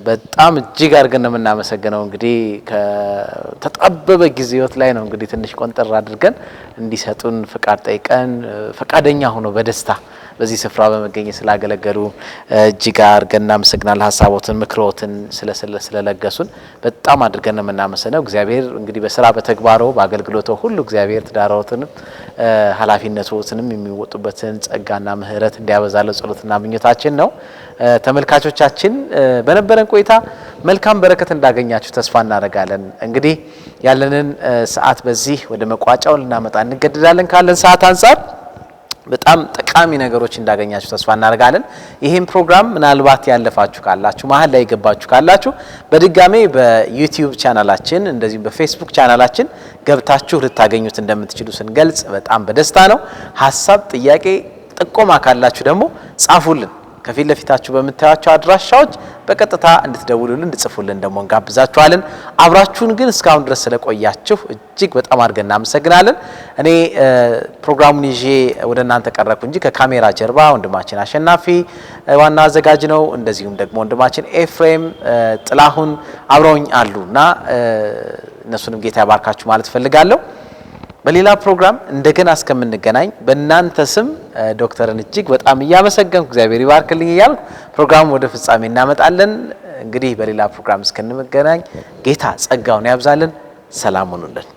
በጣም እጅግ አድርገን ነው የምናመሰግነው። እንግዲህ ከተጣበበ ጊዜዎት ላይ ነው እንግዲህ ትንሽ ቆንጠር አድርገን እንዲሰጡን ፍቃድ ጠይቀን ፈቃደኛ ሆኖ በደስታ በዚህ ስፍራ በመገኘት ስላገለገሉ እጅግ አድርገን እናመሰግናለን። ሀሳቦትን ምክሮትን ስለለገሱን በጣም አድርገን ነው የምናመሰግነው። እግዚአብሔር እንግዲህ በስራ በተግባሮ በአገልግሎቶ ሁሉ እግዚአብሔር ትዳሮትንም ኃላፊነቶትንም የሚወጡበትን ጸጋና ምሕረት እንዲያበዛለው ጸሎትና ምኞታችን ነው። ተመልካቾቻችን በነበረን ቆይታ መልካም በረከት እንዳገኛችሁ ተስፋ እናደርጋለን። እንግዲህ ያለንን ሰዓት በዚህ ወደ መቋጫው ልናመጣ እንገደዳለን። ካለን ሰዓት አንፃር በጣም ጠቃሚ ነገሮች እንዳገኛችሁ ተስፋ እናደርጋለን። ይሄን ፕሮግራም ምናልባት ያለፋችሁ ካላችሁ መሀል ላይ የገባችሁ ካላችሁ በድጋሜ በዩቲዩብ ቻናላችን እንደዚሁም በፌስቡክ ቻናላችን ገብታችሁ ልታገኙት እንደምትችሉ ስንገልጽ በጣም በደስታ ነው። ሀሳብ፣ ጥያቄ፣ ጥቆማ ካላችሁ ደግሞ ጻፉልን። ከፊት ለፊታችሁ በምታዩቸው አድራሻዎች በቀጥታ እንድትደውሉልን እንድጽፉልን ደግሞ እንጋብዛችኋለን። አብራችሁን ግን እስካሁን ድረስ ስለቆያችሁ እጅግ በጣም አድርገን እናመሰግናለን። እኔ ፕሮግራሙን ይዤ ወደ እናንተ ቀረብኩ እንጂ ከካሜራ ጀርባ ወንድማችን አሸናፊ ዋና አዘጋጅ ነው። እንደዚሁም ደግሞ ወንድማችን ኤፍሬም ጥላሁን አብረውኝ አሉና እነሱንም ጌታ ያባርካችሁ ማለት ፈልጋለሁ። በሌላ ፕሮግራም እንደገና እስከምንገናኝ በእናንተ ስም ዶክተርን እጅግ በጣም እያመሰገንኩ እግዚአብሔር ይባርክልኝ እያልኩ ፕሮግራሙ ወደ ፍጻሜ እናመጣለን። እንግዲህ በሌላ ፕሮግራም እስከምንገናኝ ጌታ ጸጋውን ያብዛልን። ሰላም ሁኑልን።